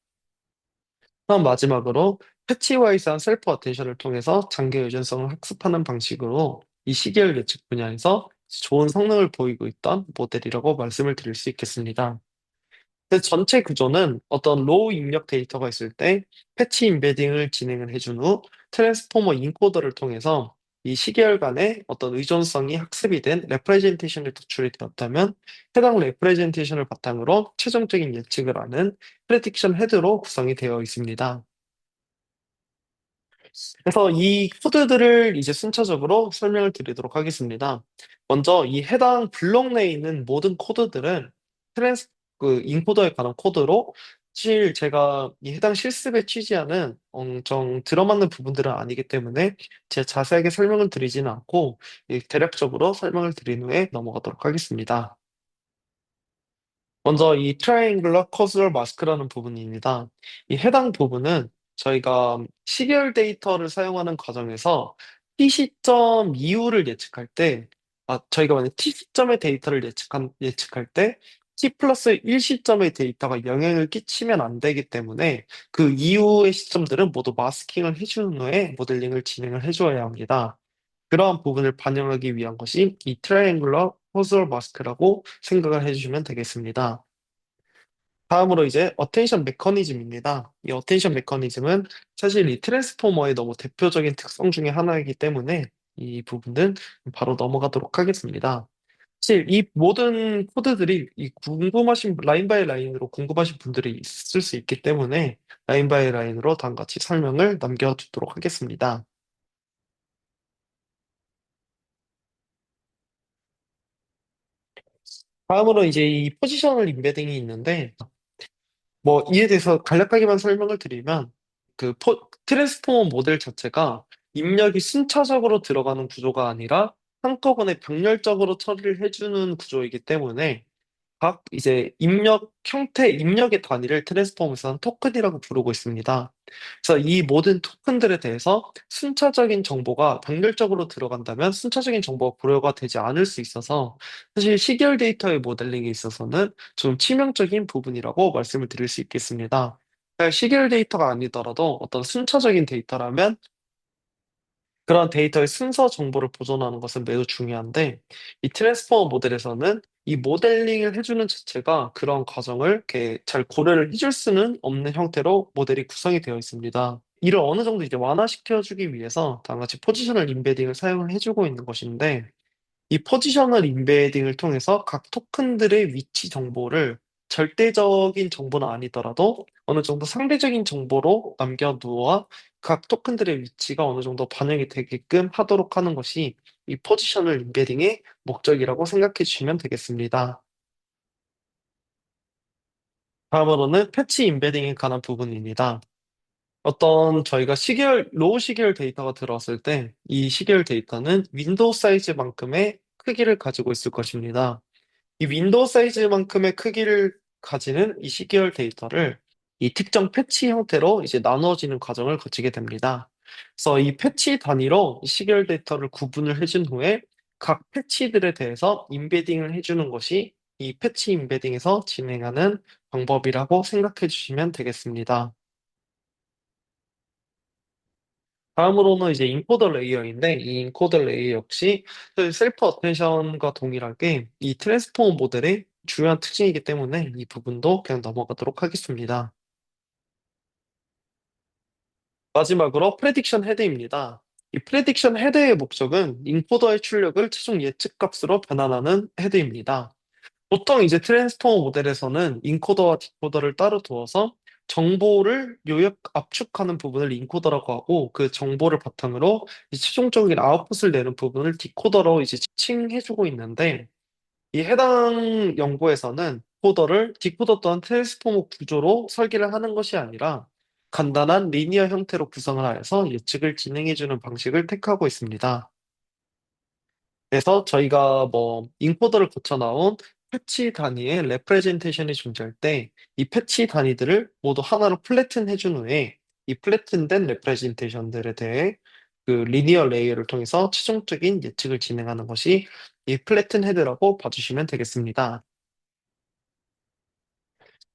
그럼 마지막으로 패치와이즈한 셀프 어텐션을 통해서 장기 유전성을 학습하는 방식으로 이 시계열 예측 분야에서 좋은 성능을 보이고 있던 모델이라고 말씀을 드릴 수 있겠습니다. 그 전체 구조는 어떤 로우 입력 데이터가 있을 때 패치 임베딩을 진행을 해준 후 트랜스포머 인코더를 통해서 이 시계열 간의 어떤 의존성이 학습이 된 레프레젠테이션이 도출이 되었다면 해당 레프레젠테이션을 바탕으로 최종적인 예측을 하는 프레딕션 헤드로 구성이 되어 있습니다. 그래서 이 코드들을 이제 순차적으로 설명을 드리도록 하겠습니다. 먼저 이 해당 블록 내에 있는 모든 코드들은 트랜스 인코더에 관한 코드로, 사실 제가 이 해당 실습에 취지하는 엄청 들어맞는 부분들은 아니기 때문에 제가 자세하게 설명을 드리지는 않고 대략적으로 설명을 드린 후에 넘어가도록 하겠습니다. 먼저 이 트라이앵글러 커즈럴 마스크라는 부분입니다. 이 해당 부분은 저희가 시계열 데이터를 사용하는 과정에서 T 시점 이후를 예측할 때, 저희가 만약 T 시점의 데이터를 예측할 때 T 플러스 1 시점의 데이터가 영향을 끼치면 안 되기 때문에 그 이후의 시점들은 모두 마스킹을 해준 후에 모델링을 진행을 해줘야 합니다. 그러한 부분을 반영하기 위한 것이 이 트라이앵글러 커즈럴 마스크라고 생각을 해주시면 되겠습니다. 다음으로 이제 어텐션 메커니즘입니다. 이 어텐션 메커니즘은 사실 이 트랜스포머의 너무 대표적인 특성 중에 하나이기 때문에 이 부분은 바로 넘어가도록 하겠습니다. 사실 이 모든 코드들이 이 궁금하신 라인 바이 라인으로 궁금하신 분들이 있을 수 있기 때문에 라인 바이 라인으로 다음과 같이 설명을 남겨두도록 하겠습니다. 다음으로 이제 이 포지셔널 임베딩이 있는데, 뭐 이에 대해서 간략하게만 설명을 드리면 트랜스포머 모델 자체가 입력이 순차적으로 들어가는 구조가 아니라 한꺼번에 병렬적으로 처리를 해주는 구조이기 때문에 각 이제 입력의 단위를 트랜스포머에서는 토큰이라고 부르고 있습니다. 그래서 이 모든 토큰들에 대해서 순차적인 정보가 병렬적으로 들어간다면 순차적인 정보가 고려가 되지 않을 수 있어서 사실 시계열 데이터의 모델링에 있어서는 좀 치명적인 부분이라고 말씀을 드릴 수 있겠습니다. 시계열 데이터가 아니더라도 어떤 순차적인 데이터라면 그런 데이터의 순서 정보를 보존하는 것은 매우 중요한데, 이 트랜스포머 모델에서는 이 모델링을 해주는 자체가 그런 과정을 이렇게 잘 고려를 해줄 수는 없는 형태로 모델이 구성이 되어 있습니다. 이를 어느 정도 이제 완화시켜주기 위해서 다음과 같이 포지셔널 임베딩을 사용을 해주고 있는 것인데, 이 포지셔널 임베딩을 통해서 각 토큰들의 위치 정보를 절대적인 정보는 아니더라도 어느 정도 상대적인 정보로 남겨두어 각 토큰들의 위치가 어느 정도 반영이 되게끔 하도록 하는 것이 이 포지셔널 임베딩의 목적이라고 생각해 주시면 되겠습니다. 다음으로는 패치 임베딩에 관한 부분입니다. 어떤 저희가 로우 시계열 데이터가 들어왔을 때 이 시계열 데이터는 윈도우 사이즈만큼의 크기를 가지고 있을 것입니다. 이 윈도우 사이즈만큼의 크기를 가지는 이 시계열 데이터를 이 특정 패치 형태로 이제 나누어지는 과정을 거치게 됩니다. 그래서 이 패치 단위로 이 시계열 데이터를 구분을 해준 후에 각 패치들에 대해서 임베딩을 해주는 것이 이 패치 임베딩에서 진행하는 방법이라고 생각해 주시면 되겠습니다. 다음으로는 이제 인코더 레이어인데, 이 인코더 레이어 역시 그 셀프 어텐션과 동일하게 이 트랜스포머 모델의 중요한 특징이기 때문에 이 부분도 그냥 넘어가도록 하겠습니다. 마지막으로 프레딕션 헤드입니다. 이 프레딕션 헤드의 목적은 인코더의 출력을 최종 예측 값으로 변환하는 헤드입니다. 보통 이제 트랜스포머 모델에서는 인코더와 디코더를 따로 두어서 정보를 요약 압축하는 부분을 인코더라고 하고 그 정보를 바탕으로 이제 최종적인 아웃풋을 내는 부분을 디코더로 이제 칭해주고 있는데 이 해당 연구에서는 코더를 디코더 또한 트랜스포머 구조로 설계를 하는 것이 아니라 간단한 리니어 형태로 구성을 하여서 예측을 진행해주는 방식을 택하고 있습니다. 그래서 저희가 뭐 인코더를 거쳐 나온 패치 단위의 레프레젠테이션이 존재할 때 이 패치 단위들을 모두 하나로 플래튼 해준 후에 이 플래튼된 레프레젠테이션들에 대해 그 리니어 레이어를 통해서 최종적인 예측을 진행하는 것이 이 플래튼 헤드라고 봐주시면 되겠습니다.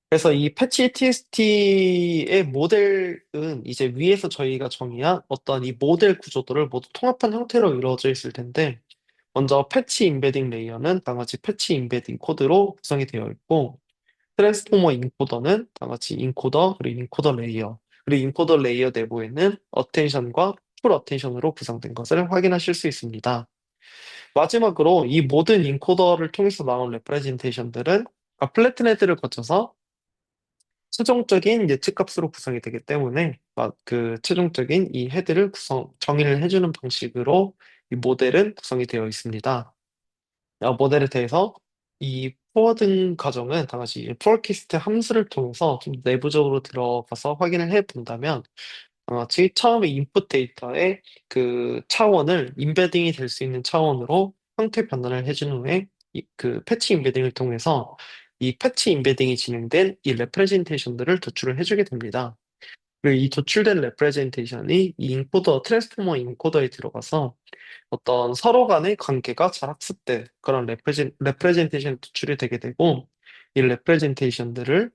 그래서 이 패치 TST의 모델은 이제 위에서 저희가 정의한 어떤 이 모델 구조들을 모두 통합한 형태로 이루어져 있을 텐데 먼저 패치 임베딩 레이어는 다같이 패치 임베딩 코드로 구성이 되어 있고 트랜스포머 인코더는 다같이 인코더 그리고 인코더 레이어 그리고 인코더 레이어 내부에는 어텐션과 풀 어텐션으로 구성된 것을 확인하실 수 있습니다. 마지막으로 이 모든 인코더를 통해서 나온 레프레젠테이션들은 플래튼 헤드를 거쳐서 최종적인 예측값으로 구성이 되기 때문에 그 최종적인 이 헤드를 정의를 해주는 방식으로 이 모델은 구성이 되어 있습니다. 모델에 대해서 이 포워딩 과정은 당시 포어캐스트 함수를 통해서 좀 내부적으로 들어가서 확인을 해 본다면 처음에 인풋 데이터의 그 차원을 임베딩이 될 수 있는 차원으로 형태 변환을 해준 후에 그 패치 임베딩을 통해서 이 패치 임베딩이 진행된 이 레프레젠테이션들을 도출을 해주게 됩니다. 그리고 이 도출된 레프레젠테이션이 이 인코더, 트랜스포머 인코더에 들어가서 어떤 서로 간의 관계가 잘 학습된 그런 레프레젠테이션 도출이 되게 되고 이 레프레젠테이션들을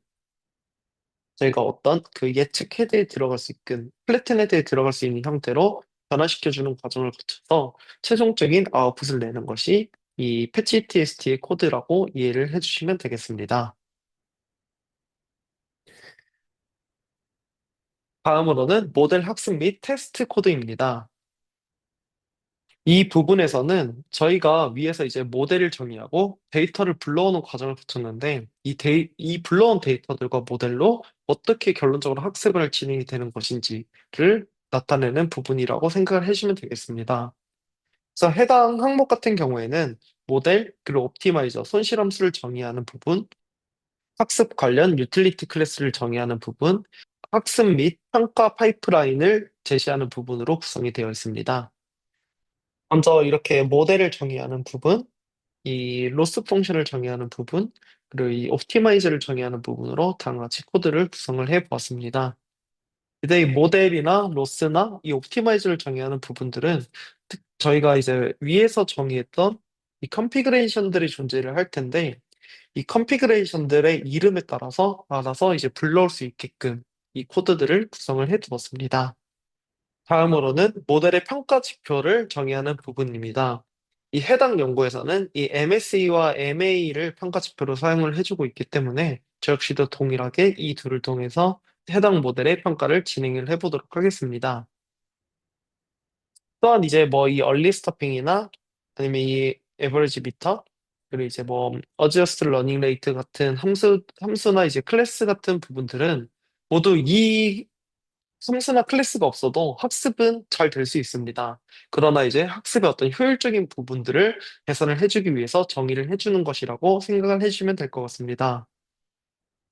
저희가 어떤 그 예측 헤드에 들어갈 수 있는 플래튼 헤드에 들어갈 수 있는 형태로 변화시켜주는 과정을 거쳐서 최종적인 아웃풋을 내는 것이 이 패치 TST의 코드라고 이해를 해주시면 되겠습니다. 다음으로는 모델 학습 및 테스트 코드입니다. 이 부분에서는 저희가 위에서 이제 모델을 정의하고 데이터를 불러오는 과정을 거쳤는데 이 불러온 데이터들과 모델로 어떻게 결론적으로 학습을 진행이 되는 것인지를 나타내는 부분이라고 생각을 해주시면 되겠습니다. 그래서 해당 항목 같은 경우에는 모델, 그리고 옵티마이저, 손실함수를 정의하는 부분, 학습 관련 유틸리티 클래스를 정의하는 부분, 학습 및 평가 파이프라인을 제시하는 부분으로 구성이 되어 있습니다. 먼저 이렇게 모델을 정의하는 부분, 이 로스 펑션을 정의하는 부분, 그리고 이 옵티마이저를 정의하는 부분으로 다같이 코드를 구성을 해 보았습니다. 이제 이 모델이나 로스나 이 옵티마이저를 정의하는 부분들은 저희가 이제 위에서 정의했던 이 컨피그레이션들이 존재를 할 텐데 이 컨피그레이션들의 이름에 따라서 알아서 이제 불러올 수 있게끔 이 코드들을 구성을 해 두었습니다. 다음으로는 모델의 평가 지표를 정의하는 부분입니다. 이 해당 연구에서는 이 MSE와 MA를 평가 지표로 사용을 해주고 있기 때문에 저 역시도 동일하게 이 둘을 통해서 해당 모델의 평가를 진행을 해보도록 하겠습니다. 또한 이제 뭐 이 얼리 스토핑이나 아니면 이 에버리지 비터 그리고 이제 뭐 어지어스트 러닝 레이트 같은 함수나 이제 클래스 같은 부분들은 모두 이 함수나 클래스가 없어도 학습은 잘 될 수 있습니다. 그러나 이제 학습의 어떤 효율적인 부분들을 개선을 해주기 위해서 정의를 해주는 것이라고 생각을 해주시면 될 것 같습니다.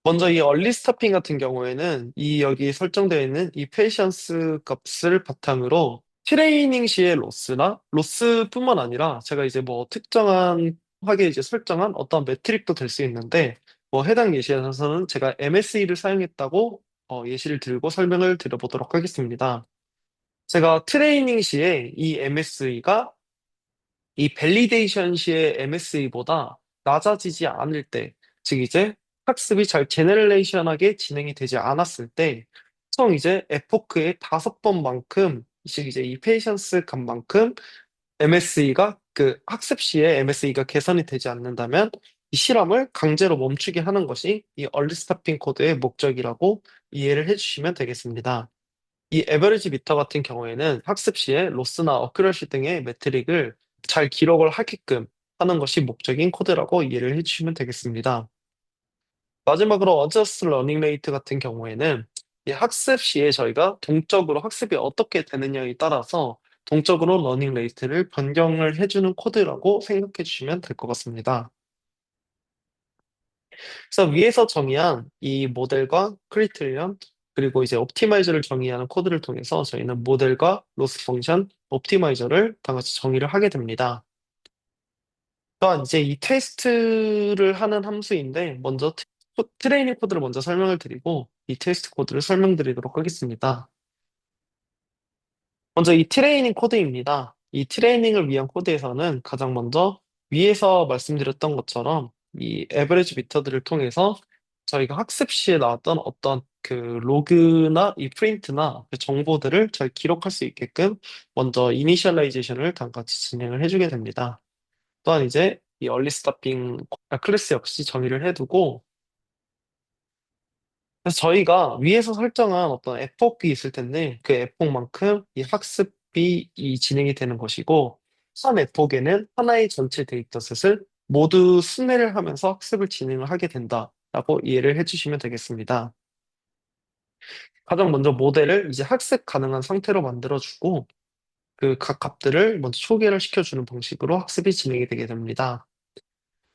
먼저 이 얼리 스타핑 같은 경우에는 이 여기 설정되어 있는 이 페이션스 값을 바탕으로 트레이닝 시의 로스나 로스뿐만 아니라 제가 이제 뭐 특정한 하게 이제 설정한 어떤 매트릭도 될 수 있는데 뭐 해당 예시에서는 제가 MSE를 사용했다고 예시를 들고 설명을 드려보도록 하겠습니다. 제가 트레이닝 시에 이 MSE가 이 밸리데이션 시의 MSE보다 낮아지지 않을 때, 즉 이제 학습이 잘 제너레이션하게 진행이 되지 않았을 때, 총 이제 에포크의 5번만큼, 즉 이제 이 페이션스 값만큼 MSE가 그 학습 시에 MSE가 개선이 되지 않는다면 이 실험을 강제로 멈추게 하는 것이 이 얼리 스타핑 코드의 목적이라고 이해를 해주시면 되겠습니다. 이 에버리지 미터 같은 경우에는 학습 시에 로스나 어큐러시 등의 매트릭을 잘 기록을 하게끔 하는 것이 목적인 코드라고 이해를 해주시면 되겠습니다. 마지막으로 어저스 러닝 레이트 같은 경우에는 이 학습 시에 저희가 동적으로 학습이 어떻게 되느냐에 따라서 동적으로 러닝 레이트를 변경을 해주는 코드라고 생각해 주시면 될 것 같습니다. 그래서 위에서 정의한 이 모델과 크리테리언 그리고 이제 옵티마이저를 정의하는 코드를 통해서 저희는 모델과 로스 펑션, 옵티마이저를 다 같이 정의를 하게 됩니다. 또한 이제 이 테스트를 하는 함수인데 먼저 트레이닝 코드를 먼저 설명을 드리고 이 테스트 코드를 설명드리도록 하겠습니다. 먼저 이 트레이닝 코드입니다. 이 트레이닝을 위한 코드에서는 가장 먼저 위에서 말씀드렸던 것처럼 이 에버리지 미터드를 통해서 저희가 학습 시에 나왔던 어떤 그 로그나 이 프린트나 그 정보들을 잘 기록할 수 있게끔 먼저 이니셜라이제이션을 다 같이 진행을 해주게 됩니다. 또한 이제 이 얼리 스타핑 클래스 역시 정의를 해두고 그래서 저희가 위에서 설정한 어떤 에포크 있을 텐데 그 에포크만큼 이 학습이 이 진행이 되는 것이고 한 에포크에는 하나의 전체 데이터셋을 모두 순회를 하면서 학습을 진행을 하게 된다라고 이해를 해주시면 되겠습니다. 가장 먼저 모델을 이제 학습 가능한 상태로 만들어주고 그 각 값들을 먼저 초기화를 시켜주는 방식으로 학습이 진행이 되게 됩니다.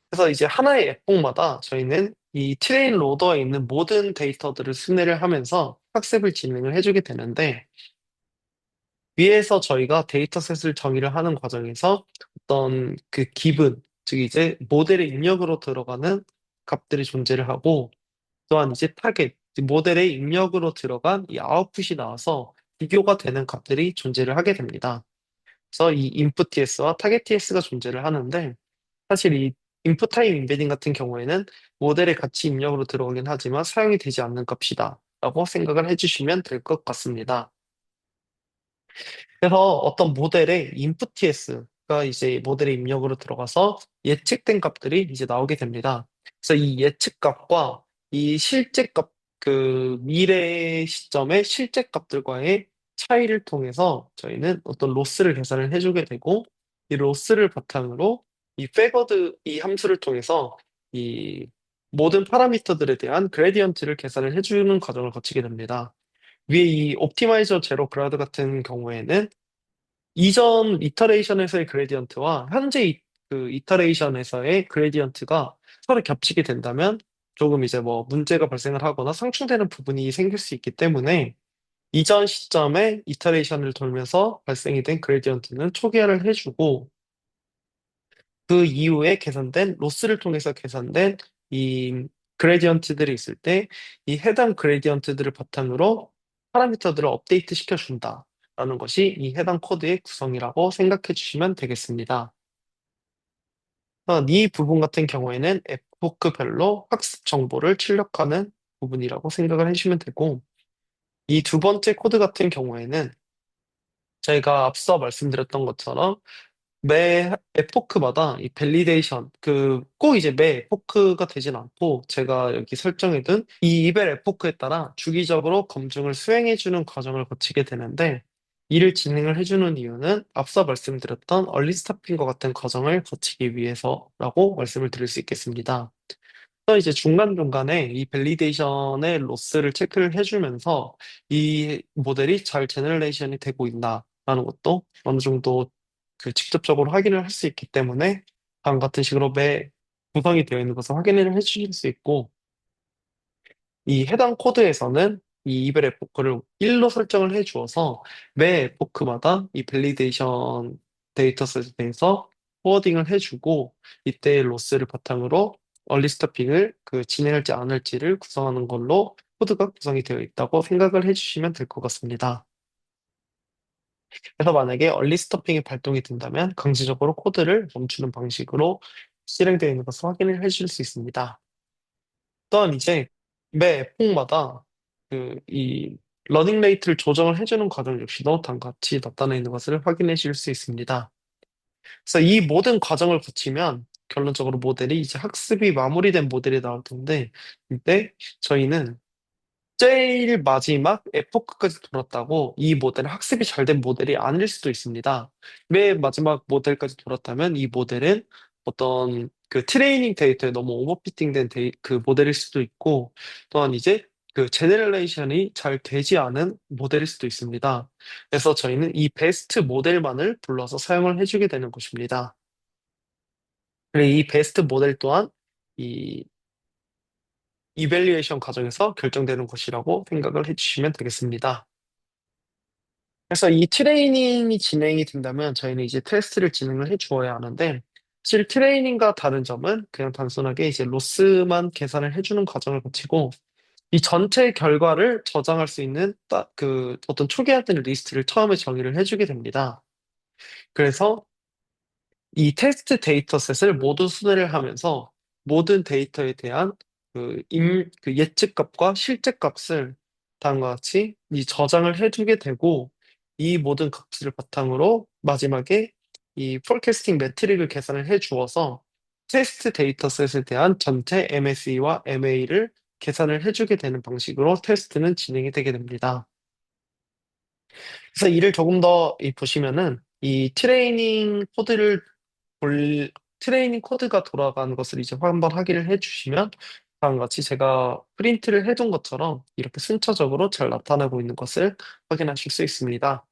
그래서 이제 하나의 앱봉마다 저희는 이 트레인 로더에 있는 모든 데이터들을 순회를 하면서 학습을 진행을 해주게 되는데 위에서 저희가 데이터셋을 정의를 하는 과정에서 어떤 그 기분, 즉 이제 모델의 입력으로 들어가는 값들이 존재를 하고 또한 이제 타겟, 즉 모델의 입력으로 들어간 이 아웃풋이 나와서 비교가 되는 값들이 존재를 하게 됩니다. 그래서 이 input TS와 target TS가 존재를 하는데 사실 이 인풋 타임 임베딩 같은 경우에는 모델의 가치 입력으로 들어오긴 하지만 사용이 되지 않는 값이다 라고 생각을 해주시면 될 것 같습니다. 그래서 어떤 모델의 input TS가 이제 모델의 입력으로 들어가서 예측된 값들이 이제 나오게 됩니다. 그래서 이 예측 값과 이 실제 값, 그 미래 시점의 실제 값들과의 차이를 통해서 저희는 어떤 로스를 계산을 해주게 되고 이 로스를 바탕으로 이 페거드 이 함수를 통해서 이 모든 파라미터들에 대한 그레디언트를 계산을 해주는 과정을 거치게 됩니다. 위에 이 옵티마이저 제로 그라드 같은 경우에는 이전 이터레이션에서의 그레디언트와 현재 그 이터레이션에서의 그레디언트가 서로 겹치게 된다면 조금 이제 뭐 문제가 발생을 하거나 상충되는 부분이 생길 수 있기 때문에 이전 시점에 이터레이션을 돌면서 발생이 된 그레디언트는 초기화를 해주고 그 이후에 계산된 로스를 통해서 계산된 이 그레디언트들이 있을 때 이 해당 그레디언트들을 바탕으로 파라미터들을 업데이트 시켜준다라는 것이 이 해당 코드의 구성이라고 생각해 주시면 되겠습니다. 이 부분 같은 경우에는 에포크별로 학습 정보를 출력하는 부분이라고 생각을 해주시면 되고 이 두 번째 코드 같은 경우에는 저희가 앞서 말씀드렸던 것처럼 매 에포크마다 이 밸리데이션, 그, 꼭 이제 매 에포크가 되진 않고, 제가 여기 설정해둔 이 이벨 에포크에 따라 주기적으로 검증을 수행해주는 과정을 거치게 되는데, 이를 진행을 해주는 이유는 앞서 말씀드렸던 얼리 스타핑과 같은 과정을 거치기 위해서라고 말씀을 드릴 수 있겠습니다. 또 이제 중간중간에 이 밸리데이션의 로스를 체크를 해주면서 이 모델이 잘 제너레이션이 되고 있나라는 것도 어느 정도 그 직접적으로 확인을 할 수 있기 때문에 다음 같은 식으로 매 구성이 되어 있는 것을 확인을 해주실 수 있고 이 해당 코드에서는 이 이벨 에포크를 1로 설정을 해 주어서 매 에포크마다 이 밸리데이션 데이터셋에 대해서 포워딩을 해주고 이때의 로스를 바탕으로 얼리 스타핑을 그 진행할지 안 할지를 구성하는 걸로 코드가 구성이 되어 있다고 생각을 해주시면 될 것 같습니다. 그래서 만약에 얼리 스토핑이 발동이 된다면 강제적으로 코드를 멈추는 방식으로 실행되어 있는 것을 확인을 해줄 수 있습니다. 또한 이제 매 폭마다 그 이 러닝 레이트를 조정을 해주는 과정 역시도 같이 나타나 있는 것을 확인해 줄 수 있습니다. 그래서 이 모든 과정을 거치면 결론적으로 모델이 이제 학습이 마무리된 모델이 나올 텐데 이때 저희는 제일 마지막 에포크까지 돌았다고 이 모델은 학습이 잘 된 모델이 아닐 수도 있습니다. 맨 마지막 모델까지 돌았다면 이 모델은 어떤 그 트레이닝 데이터에 너무 오버피팅된 그 모델일 수도 있고, 또한 이제 그 제네레이션이 잘 되지 않은 모델일 수도 있습니다. 그래서 저희는 이 베스트 모델만을 불러서 사용을 해주게 되는 것입니다. 그리고 이 베스트 모델 또한 이 이밸리에이션 과정에서 결정되는 것이라고 생각을 해주시면 되겠습니다. 그래서 이 트레이닝이 진행이 된다면 저희는 이제 테스트를 진행을 해 주어야 하는데, 사실 트레이닝과 다른 점은 그냥 단순하게 이제 로스만 계산을 해주는 과정을 거치고, 이 전체 결과를 저장할 수 있는 딱 그 어떤 초기화된 리스트를 처음에 정의를 해주게 됩니다. 그래서 이 테스트 데이터셋을 모두 순회를 하면서 모든 데이터에 대한 그 예측값과 실제값을 다음과 같이 이 저장을 해두게 되고, 이 모든 값을 바탕으로 마지막에 이 포캐스팅 매트릭을 계산을 해 주어서 테스트 데이터셋에 대한 전체 MSE와 MA를 계산을 해주게 되는 방식으로 테스트는 진행이 되게 됩니다. 그래서 이를 조금 더 보시면은 이 볼, 트레이닝 코드가 돌아가는 것을 이제 한번 확인을 해주시면 다음과 같이 제가 프린트를 해둔 것처럼 이렇게 순차적으로 잘 나타나고 있는 것을 확인하실 수 있습니다.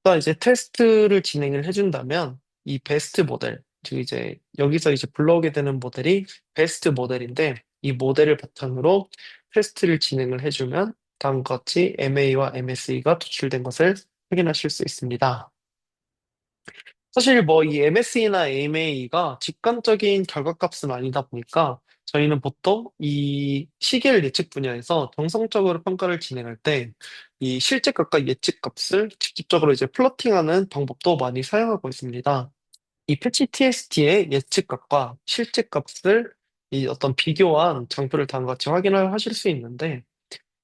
또 이제 테스트를 진행을 해준다면 이 베스트 모델, 즉 이제 여기서 이제 불러오게 되는 모델이 베스트 모델인데, 이 모델을 바탕으로 테스트를 진행을 해주면 다음과 같이 MA와 MSE가 도출된 것을 확인하실 수 있습니다. 사실 뭐 이 MSE나 AMA가 직관적인 결과값은 아니다 보니까 저희는 보통 이 시계열 예측 분야에서 정성적으로 평가를 진행할 때 이 실제값과 예측값을 직접적으로 이제 플러팅하는 방법도 많이 사용하고 있습니다. 이 패치 TST의 예측값과 실제값을 이 어떤 비교한 장표를 다음과 같이 확인을 하실 수 있는데,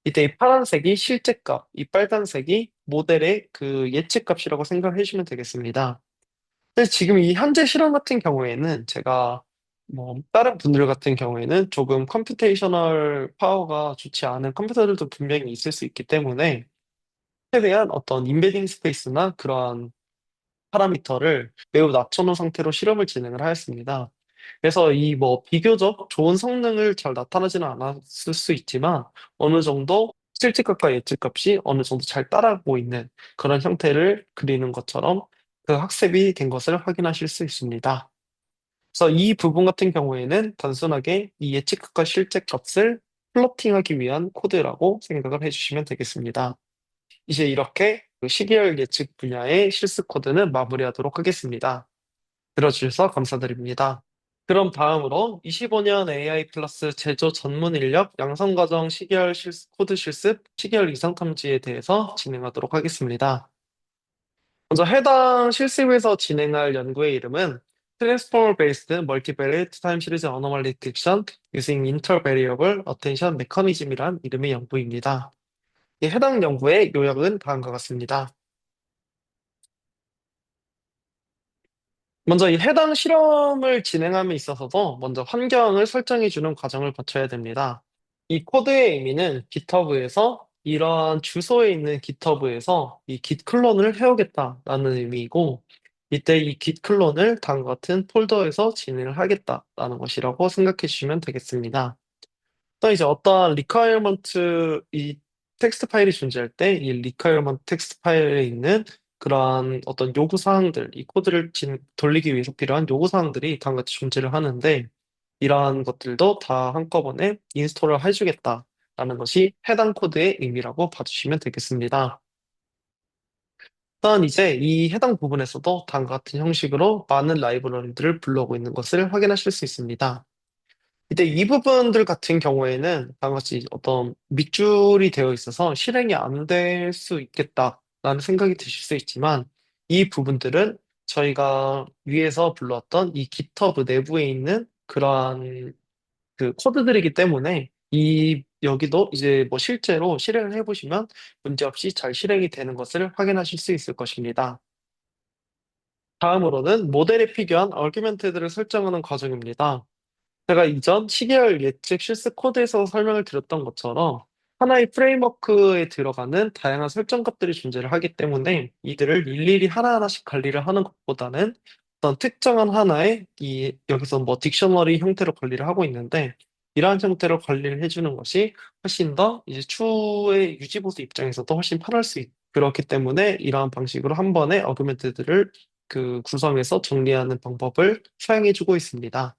이때 이 파란색이 실제값, 이 빨간색이 모델의 그 예측값이라고 생각해 주시면 되겠습니다. 근데 지금 이 현재 실험 같은 경우에는 제가 뭐 다른 분들 같은 경우에는 조금 컴퓨테이셔널 파워가 좋지 않은 컴퓨터들도 분명히 있을 수 있기 때문에 최대한 어떤 임베딩 스페이스나 그러한 파라미터를 매우 낮춰놓은 상태로 실험을 진행을 하였습니다. 그래서 이 뭐 비교적 좋은 성능을 잘 나타나지는 않았을 수 있지만 어느 정도 실제값과 예측값이 어느 정도 잘 따라가고 있는 그런 형태를 그리는 것처럼 그 학습이 된 것을 확인하실 수 있습니다. 그래서 이 부분 같은 경우에는 단순하게 이 예측값과 실제값을 플러팅하기 위한 코드라고 생각을 해주시면 되겠습니다. 이제 이렇게 그 시계열 예측 분야의 실습 코드는 마무리하도록 하겠습니다. 들어주셔서 감사드립니다. 그럼 다음으로 25년 AI 플러스 제조 전문 인력 양성 과정 시계열 코드 실습, 시계열 이상 탐지에 대해서 진행하도록 하겠습니다. 먼저 해당 실습에서 진행할 연구의 이름은 Transformer Based Multivariate Time Series Anomaly Detection Using Intervariable Attention Mechanism이란 이름의 연구입니다. 해당 연구의 요약은 다음과 같습니다. 먼저 이 해당 실험을 진행함에 있어서도 먼저 환경을 설정해주는 과정을 거쳐야 됩니다. 이 코드의 의미는 GitHub에서 이러한 주소에 있는 GitHub에서 이 git 클론을 해오겠다라는 의미이고, 이때 이 git 클론을 다음과 같은 폴더에서 진행을 하겠다라는 것이라고 생각해 주시면 되겠습니다. 또 이제 어떠한 requirement 이 텍스트 파일이 존재할 때 이 requirement 텍스트 파일에 있는 그러한 어떤 요구 사항들, 이 코드를 돌리기 위해서 필요한 요구 사항들이 다음과 같이 존재를 하는데, 이러한 것들도 다 한꺼번에 인스톨을 해주겠다라는 것이 해당 코드의 의미라고 봐주시면 되겠습니다. 또한 이제 이 해당 부분에서도 다음과 같은 형식으로 많은 라이브러리들을 불러오고 있는 것을 확인하실 수 있습니다. 이때 이 부분들 같은 경우에는 다음과 같이 어떤 밑줄이 되어 있어서 실행이 안 될 수 있겠다라는 생각이 드실 수 있지만, 이 부분들은 저희가 위에서 불러왔던 이 GitHub 내부에 있는 그러한 그 코드들이기 때문에 여기도 이제 뭐 실제로 실행을 해보시면 문제없이 잘 실행이 되는 것을 확인하실 수 있을 것입니다. 다음으로는 모델에 필요한 얼규멘트들을 설정하는 과정입니다. 제가 이전 시계열 예측 실습 코드에서 설명을 드렸던 것처럼 하나의 프레임워크에 들어가는 다양한 설정 값들이 존재를 하기 때문에 이들을 일일이 하나하나씩 관리를 하는 것보다는 어떤 특정한 하나의 여기서 뭐 딕셔너리 형태로 관리를 하고 있는데 이러한 형태로 관리를 해주는 것이 훨씬 더 이제 추후의 유지보수 입장에서도 훨씬 편할 수 있고 그렇기 때문에 이러한 방식으로 한 번에 어그멘트들을 그 구성해서 정리하는 방법을 사용해주고 있습니다.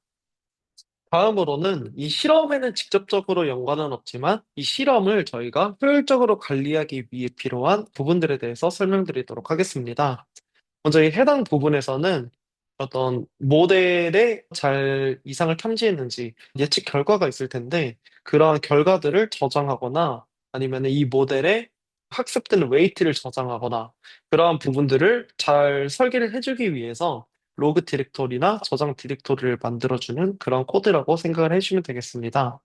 다음으로는 이 실험에는 직접적으로 연관은 없지만 이 실험을 저희가 효율적으로 관리하기 위해 필요한 부분들에 대해서 설명드리도록 하겠습니다. 먼저 이 해당 부분에서는 어떤 모델에 잘 이상을 탐지했는지 예측 결과가 있을 텐데 그러한 결과들을 저장하거나 아니면 이 모델에 학습되는 웨이트를 저장하거나 그러한 부분들을 잘 설계를 해주기 위해서 로그 디렉토리나 저장 디렉토리를 만들어주는 그런 코드라고 생각을 해주시면 되겠습니다.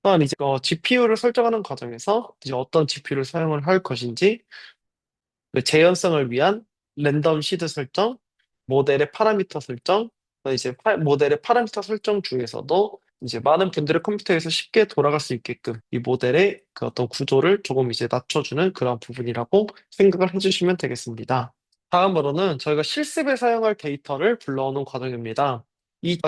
또한 이제 GPU를 설정하는 과정에서 이제 어떤 GPU를 사용을 할 것인지 그 재현성을 위한 랜덤 시드 설정, 모델의 파라미터 설정, 이제 모델의 파라미터 설정 중에서도 이제 많은 분들의 컴퓨터에서 쉽게 돌아갈 수 있게끔 이 모델의 그 어떤 구조를 조금 이제 낮춰주는 그런 부분이라고 생각을 해주시면 되겠습니다. 다음으로는 저희가 실습에 사용할 데이터를 불러오는 과정입니다.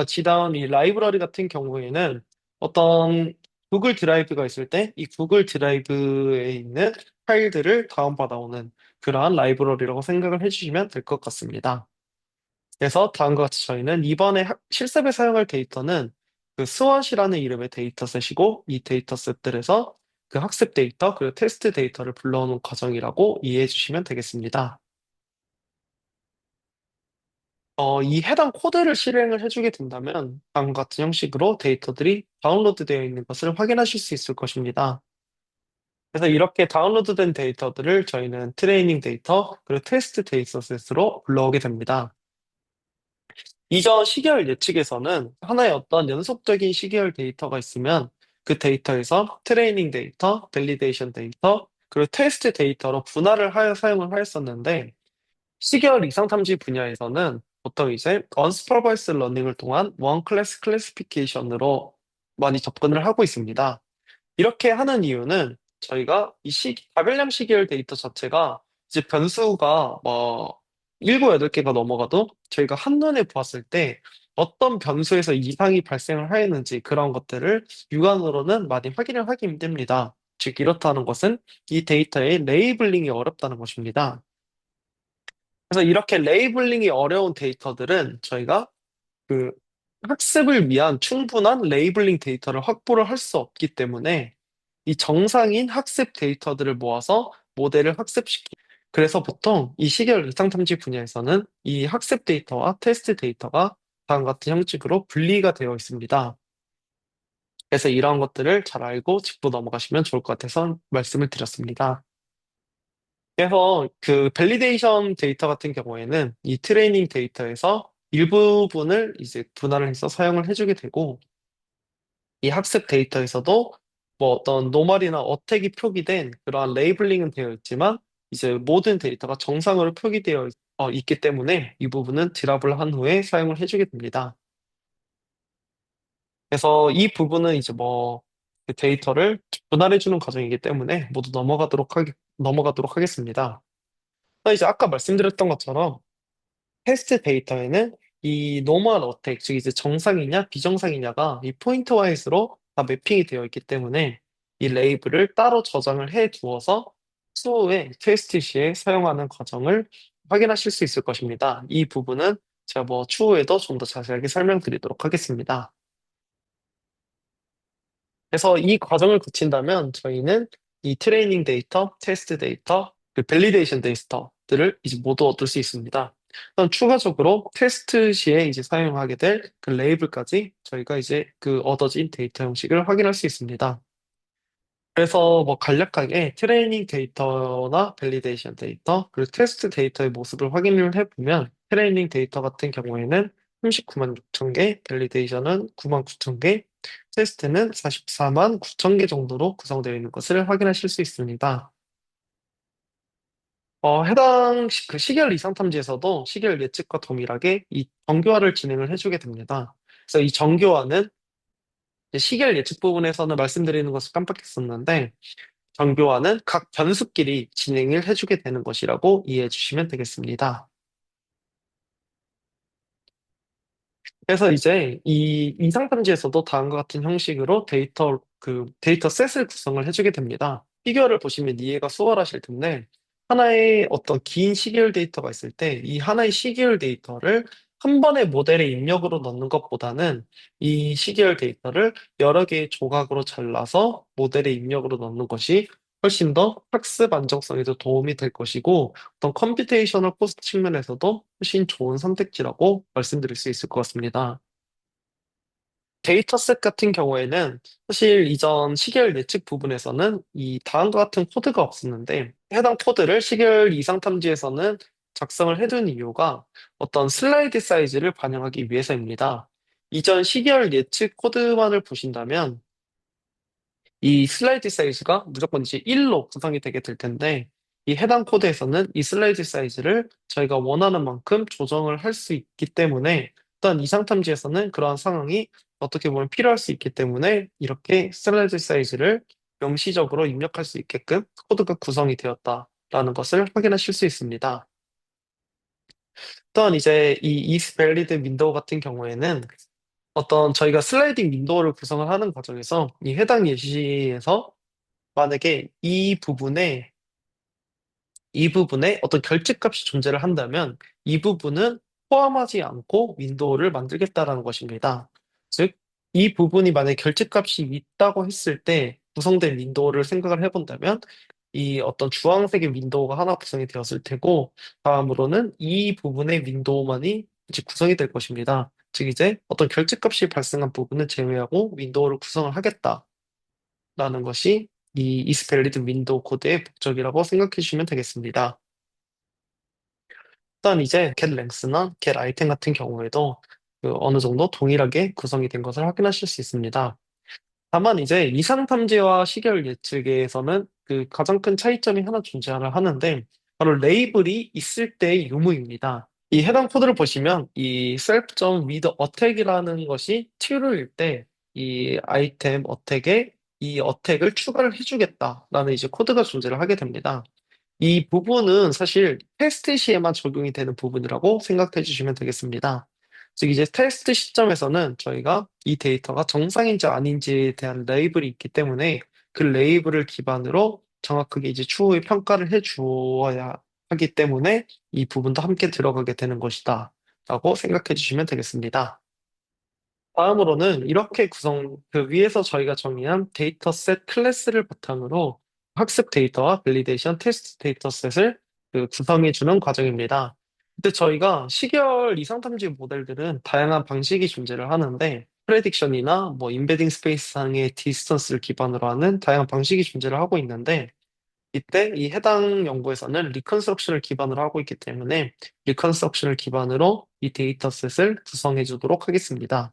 지다운 이 라이브러리 같은 경우에는 어떤 구글 드라이브가 있을 때 이 구글 드라이브에 있는 파일들을 다운받아오는 그러한 라이브러리라고 생각을 해주시면 될 것 같습니다. 그래서 다음과 같이 저희는 이번에 실습에 사용할 데이터는 그 스왓이라는 이름의 데이터셋이고 이 데이터셋들에서 그 학습 데이터 그리고 테스트 데이터를 불러오는 과정이라고 이해해 주시면 되겠습니다. 이 해당 코드를 실행을 해주게 된다면 다음과 같은 형식으로 데이터들이 다운로드되어 있는 것을 확인하실 수 있을 것입니다. 그래서 이렇게 다운로드된 데이터들을 저희는 트레이닝 데이터 그리고 테스트 데이터셋으로 불러오게 됩니다. 이전 시계열 예측에서는 하나의 어떤 연속적인 시계열 데이터가 있으면 그 데이터에서 트레이닝 데이터, 밸리데이션 데이터, 그리고 테스트 데이터로 분할을 하여 사용을 하였었는데 시계열 이상 탐지 분야에서는 보통 이제 언스퍼바이스 러닝을 통한 원 클래스 클래시피케이션으로 많이 접근을 하고 있습니다. 이렇게 하는 이유는 저희가 가별량 시계열 데이터 자체가 이제 변수가 뭐 7, 8개가 넘어가도 저희가 한눈에 보았을 때 어떤 변수에서 이상이 발생을 하였는지 그런 것들을 육안으로는 많이 확인을 하기 힘듭니다. 즉, 이렇다는 것은 이 데이터의 레이블링이 어렵다는 것입니다. 그래서 이렇게 레이블링이 어려운 데이터들은 저희가 그 학습을 위한 충분한 레이블링 데이터를 확보를 할 수 없기 때문에 이 정상인 학습 데이터들을 모아서 모델을 학습시키. 그래서 보통 이 시계열 이상 탐지 분야에서는 이 학습 데이터와 테스트 데이터가 다음 같은 형식으로 분리가 되어 있습니다. 그래서 이러한 것들을 잘 알고 짚고 넘어가시면 좋을 것 같아서 말씀을 드렸습니다. 그래서 그 밸리데이션 데이터 같은 경우에는 이 트레이닝 데이터에서 일부분을 이제 분할을 해서 사용을 해주게 되고 이 학습 데이터에서도 뭐 어떤 노멀이나 어택이 표기된 그러한 레이블링은 되어 있지만 이제 모든 데이터가 정상으로 표기되어 있기 때문에 이 부분은 드랍을 한 후에 사용을 해주게 됩니다. 그래서 이 부분은 이제 뭐그 데이터를 분할해주는 과정이기 때문에 모두 넘어가도록 하겠습니다. 이제 아까 말씀드렸던 것처럼 테스트 데이터에는 이 노멀 어택, 즉 이제 정상이냐 비정상이냐가 이 포인트 와이즈로 다 매핑이 되어 있기 때문에 이 레이블을 따로 저장을 해 두어서 추후에 테스트 시에 사용하는 과정을 확인하실 수 있을 것입니다. 이 부분은 제가 뭐 추후에도 좀 더 자세하게 설명드리도록 하겠습니다. 그래서 이 과정을 거친다면 저희는 이 트레이닝 데이터, 테스트 데이터, 그 밸리데이션 데이터들을 이제 모두 얻을 수 있습니다. 그럼 추가적으로 테스트 시에 이제 사용하게 될 그 레이블까지 저희가 이제 그 얻어진 데이터 형식을 확인할 수 있습니다. 그래서 뭐 간략하게 트레이닝 데이터나 밸리데이션 데이터, 그리고 테스트 데이터의 모습을 확인을 해보면 트레이닝 데이터 같은 경우에는 39만 6천 개, 밸리데이션은 9만 9천 개, 테스트는 44만 9천 개 정도로 구성되어 있는 것을 확인하실 수 있습니다. 해당 그 시계열 이상 탐지에서도 시계열 예측과 동일하게 이 정교화를 진행을 해주게 됩니다. 그래서 이 정교화는 이제 시계열 예측 부분에서는 말씀드리는 것을 깜빡했었는데 정교화는 각 변수끼리 진행을 해주게 되는 것이라고 이해해 주시면 되겠습니다. 그래서 이제 이 이상탐지에서도 다음과 같은 형식으로 데이터 셋을 구성을 해주게 됩니다. 피규어를 보시면 이해가 수월하실 텐데, 하나의 어떤 긴 시계열 데이터가 있을 때, 이 하나의 시계열 데이터를 한 번의 모델에 입력으로 넣는 것보다는 이 시계열 데이터를 여러 개의 조각으로 잘라서 모델에 입력으로 넣는 것이 훨씬 더 학습 안정성에도 도움이 될 것이고, 어떤 컴퓨테이셔널 코스트 측면에서도 훨씬 좋은 선택지라고 말씀드릴 수 있을 것 같습니다. 데이터셋 같은 경우에는 사실 이전 시계열 예측 부분에서는 이 다음과 같은 코드가 없었는데 해당 코드를 시계열 이상 탐지에서는 작성을 해둔 이유가 어떤 슬라이드 사이즈를 반영하기 위해서입니다. 이전 시계열 예측 코드만을 보신다면 이 슬라이드 사이즈가 무조건 이제 1로 구성이 되게 될 텐데, 이 해당 코드에서는 이 슬라이드 사이즈를 저희가 원하는 만큼 조정을 할 수 있기 때문에, 또한 이상 탐지에서는 그러한 상황이 어떻게 보면 필요할 수 있기 때문에, 이렇게 슬라이드 사이즈를 명시적으로 입력할 수 있게끔 코드가 구성이 되었다라는 것을 확인하실 수 있습니다. 또한 이제 이 is valid 윈도우 같은 경우에는 어떤 저희가 슬라이딩 윈도우를 구성을 하는 과정에서 이 해당 예시에서 만약에 이 부분에 어떤 결집값이 존재를 한다면 이 부분은 포함하지 않고 윈도우를 만들겠다라는 것입니다. 즉, 이 부분이 만약에 결집값이 있다고 했을 때 구성된 윈도우를 생각을 해본다면 이 어떤 주황색의 윈도우가 하나 구성이 되었을 테고 다음으로는 이 부분의 윈도우만이 이제 구성이 될 것입니다. 즉 이제 어떤 결집값이 발생한 부분을 제외하고 윈도우를 구성을 하겠다. 라는 것이 이 isValid 윈도우 코드의 목적이라고 생각해 주시면 되겠습니다. 일단 이제 getLength나 getItem 같은 경우에도 그 어느 정도 동일하게 구성이 된 것을 확인하실 수 있습니다. 다만 이제 이상 탐지와 시계열 예측에서는 그 가장 큰 차이점이 하나 존재를 하는데 바로 레이블이 있을 때의 유무입니다. 이 해당 코드를 보시면 이 self.with-attack이라는 것이 true일 때 이 아이템 어택에 이 어택을 추가를 해주겠다라는 이제 코드가 존재를 하게 됩니다. 이 부분은 사실 테스트 시에만 적용이 되는 부분이라고 생각해 주시면 되겠습니다. 즉 이제 테스트 시점에서는 저희가 이 데이터가 정상인지 아닌지에 대한 레이블이 있기 때문에 그 레이블을 기반으로 정확하게 이제 추후에 평가를 해 주어야 하기 때문에 이 부분도 함께 들어가게 되는 것이다. 라고 생각해 주시면 되겠습니다. 다음으로는 이렇게 그 위에서 저희가 정의한 데이터셋 클래스를 바탕으로 학습 데이터와 밸리데이션 테스트 데이터셋을 그 구성해 주는 과정입니다. 근데 저희가 시계열 이상 탐지 모델들은 다양한 방식이 존재를 하는데 프레딕션이나 뭐 임베딩 스페이스상의 디스턴스를 기반으로 하는 다양한 방식이 존재를 하고 있는데 이때 이 해당 연구에서는 리컨스트럭션을 기반으로 하고 있기 때문에 리컨스트럭션을 기반으로 이 데이터셋을 구성해 주도록 하겠습니다.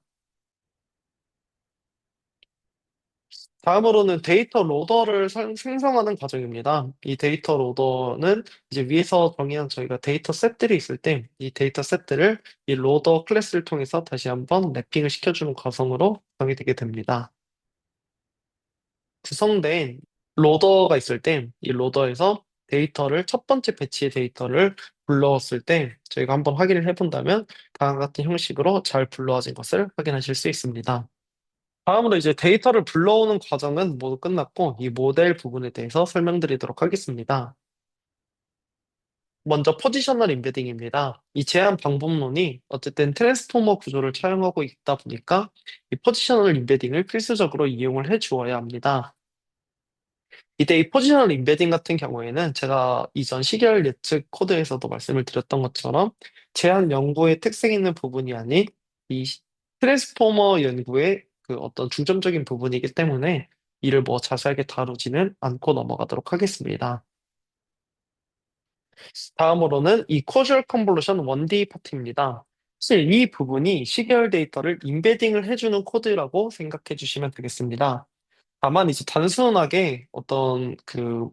다음으로는 데이터 로더를 생성하는 과정입니다. 이 데이터 로더는 이제 위에서 정의한 저희가 데이터 셋들이 있을 때 이 데이터 셋들을 이 로더 클래스를 통해서 다시 한번 랩핑을 시켜주는 과정으로 구성이 되게 됩니다. 구성된 로더가 있을 때 이 로더에서 데이터를 첫 번째 배치의 데이터를 불러왔을 때 저희가 한번 확인을 해본다면 다음과 같은 형식으로 잘 불러와진 것을 확인하실 수 있습니다. 다음으로 이제 데이터를 불러오는 과정은 모두 끝났고, 이 모델 부분에 대해서 설명드리도록 하겠습니다. 먼저 포지셔널 임베딩입니다. 이 제한 방법론이 어쨌든 트랜스포머 구조를 차용하고 있다 보니까 이 포지셔널 임베딩을 필수적으로 이용을 해 주어야 합니다. 이때 이 포지셔널 임베딩 같은 경우에는 제가 이전 시계열 예측 코드에서도 말씀을 드렸던 것처럼 제한 연구의 특색 있는 부분이 아닌 이 트랜스포머 연구의 그 어떤 중점적인 부분이기 때문에 이를 뭐 자세하게 다루지는 않고 넘어가도록 하겠습니다. 다음으로는 이 코주얼 컨볼루션 1D 파트입니다. 사실 이 부분이 시계열 데이터를 임베딩을 해주는 코드라고 생각해 주시면 되겠습니다. 다만 이제 단순하게 어떤 그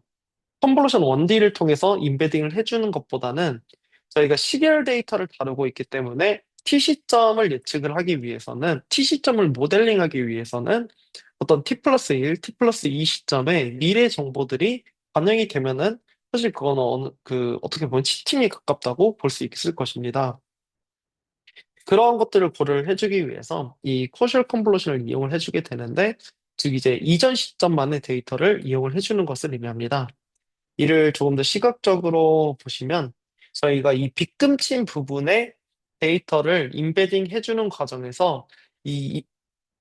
컨볼루션 1D를 통해서 임베딩을 해주는 것보다는 저희가 시계열 데이터를 다루고 있기 때문에 T 시점을 예측을 하기 위해서는 T 시점을 모델링하기 위해서는 어떤 T 플러스 1, T 플러스 2 시점에 미래 정보들이 반영이 되면은 사실 그거는 어떻게 보면 치팅에 가깝다고 볼 수 있을 것입니다. 그러한 것들을 고려를 해주기 위해서 이 코셜 컨볼루션을 이용을 해주게 되는데, 즉 이제 이전 시점만의 데이터를 이용을 해주는 것을 의미합니다. 이를 조금 더 시각적으로 보시면 저희가 이 빗금친 부분에 데이터를 임베딩 해주는 과정에서 이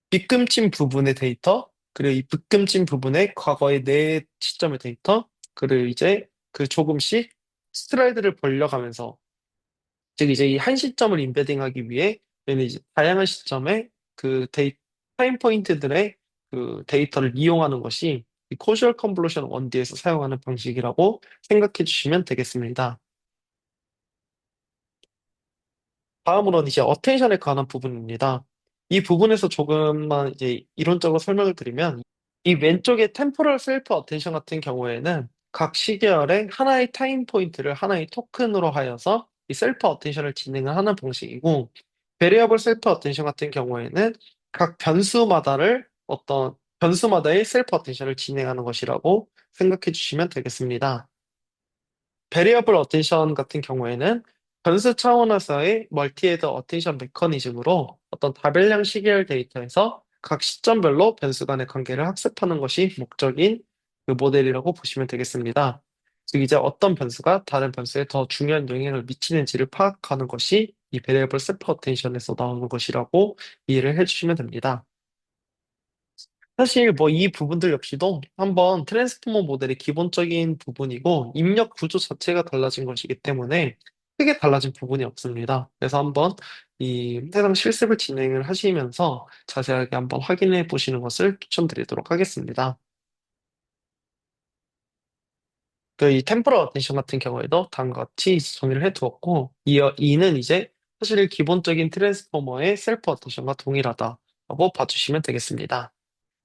빗금친 부분의 데이터, 그리고 이 빗금친 부분의 과거의 내 시점의 데이터, 그리고 이제 그 조금씩 스트라이드를 벌려가면서, 즉 이제 이 한 시점을 임베딩하기 위해 저희는 이제 다양한 시점에 그 타임 포인트들의 그 데이터를 이용하는 것이 이 코주얼 컨볼루션 1D에서 사용하는 방식이라고 생각해 주시면 되겠습니다. 다음으로는 이제 어텐션에 관한 부분입니다. 이 부분에서 조금만 이제 이론적으로 설명을 드리면, 이 왼쪽의 템포럴 셀프 어텐션 같은 경우에는 각 시계열에 하나의 타임 포인트를 하나의 토큰으로 하여서 이 셀프 어텐션을 진행을 하는 방식이고, 베리어블 셀프 어텐션 같은 경우에는 각 변수마다의 셀프 어텐션을 진행하는 것이라고 생각해 주시면 되겠습니다. 베리어블 어텐션 같은 경우에는 변수 차원에서의 멀티헤드 어텐션 메커니즘으로 어떤 다별량 시계열 데이터에서 각 시점별로 변수 간의 관계를 학습하는 것이 목적인 그 모델이라고 보시면 되겠습니다. 즉 이제 어떤 변수가 다른 변수에 더 중요한 영향을 미치는지를 파악하는 것이 이 베리어블 셀프 어텐션에서 나오는 것이라고 이해를 해주시면 됩니다. 사실 뭐 이 부분들 역시도 한번 트랜스포머 모델의 기본적인 부분이고 입력 구조 자체가 달라진 것이기 때문에 크게 달라진 부분이 없습니다. 그래서 한번 이 해당 실습을 진행을 하시면서 자세하게 한번 확인해 보시는 것을 추천드리도록 하겠습니다. 그 이 템포럴 어텐션 같은 경우에도 다음과 같이 정의를 해 두었고, 이어 이는 이제 사실 기본적인 트랜스포머의 셀프 어텐션과 동일하다라고 봐주시면 되겠습니다.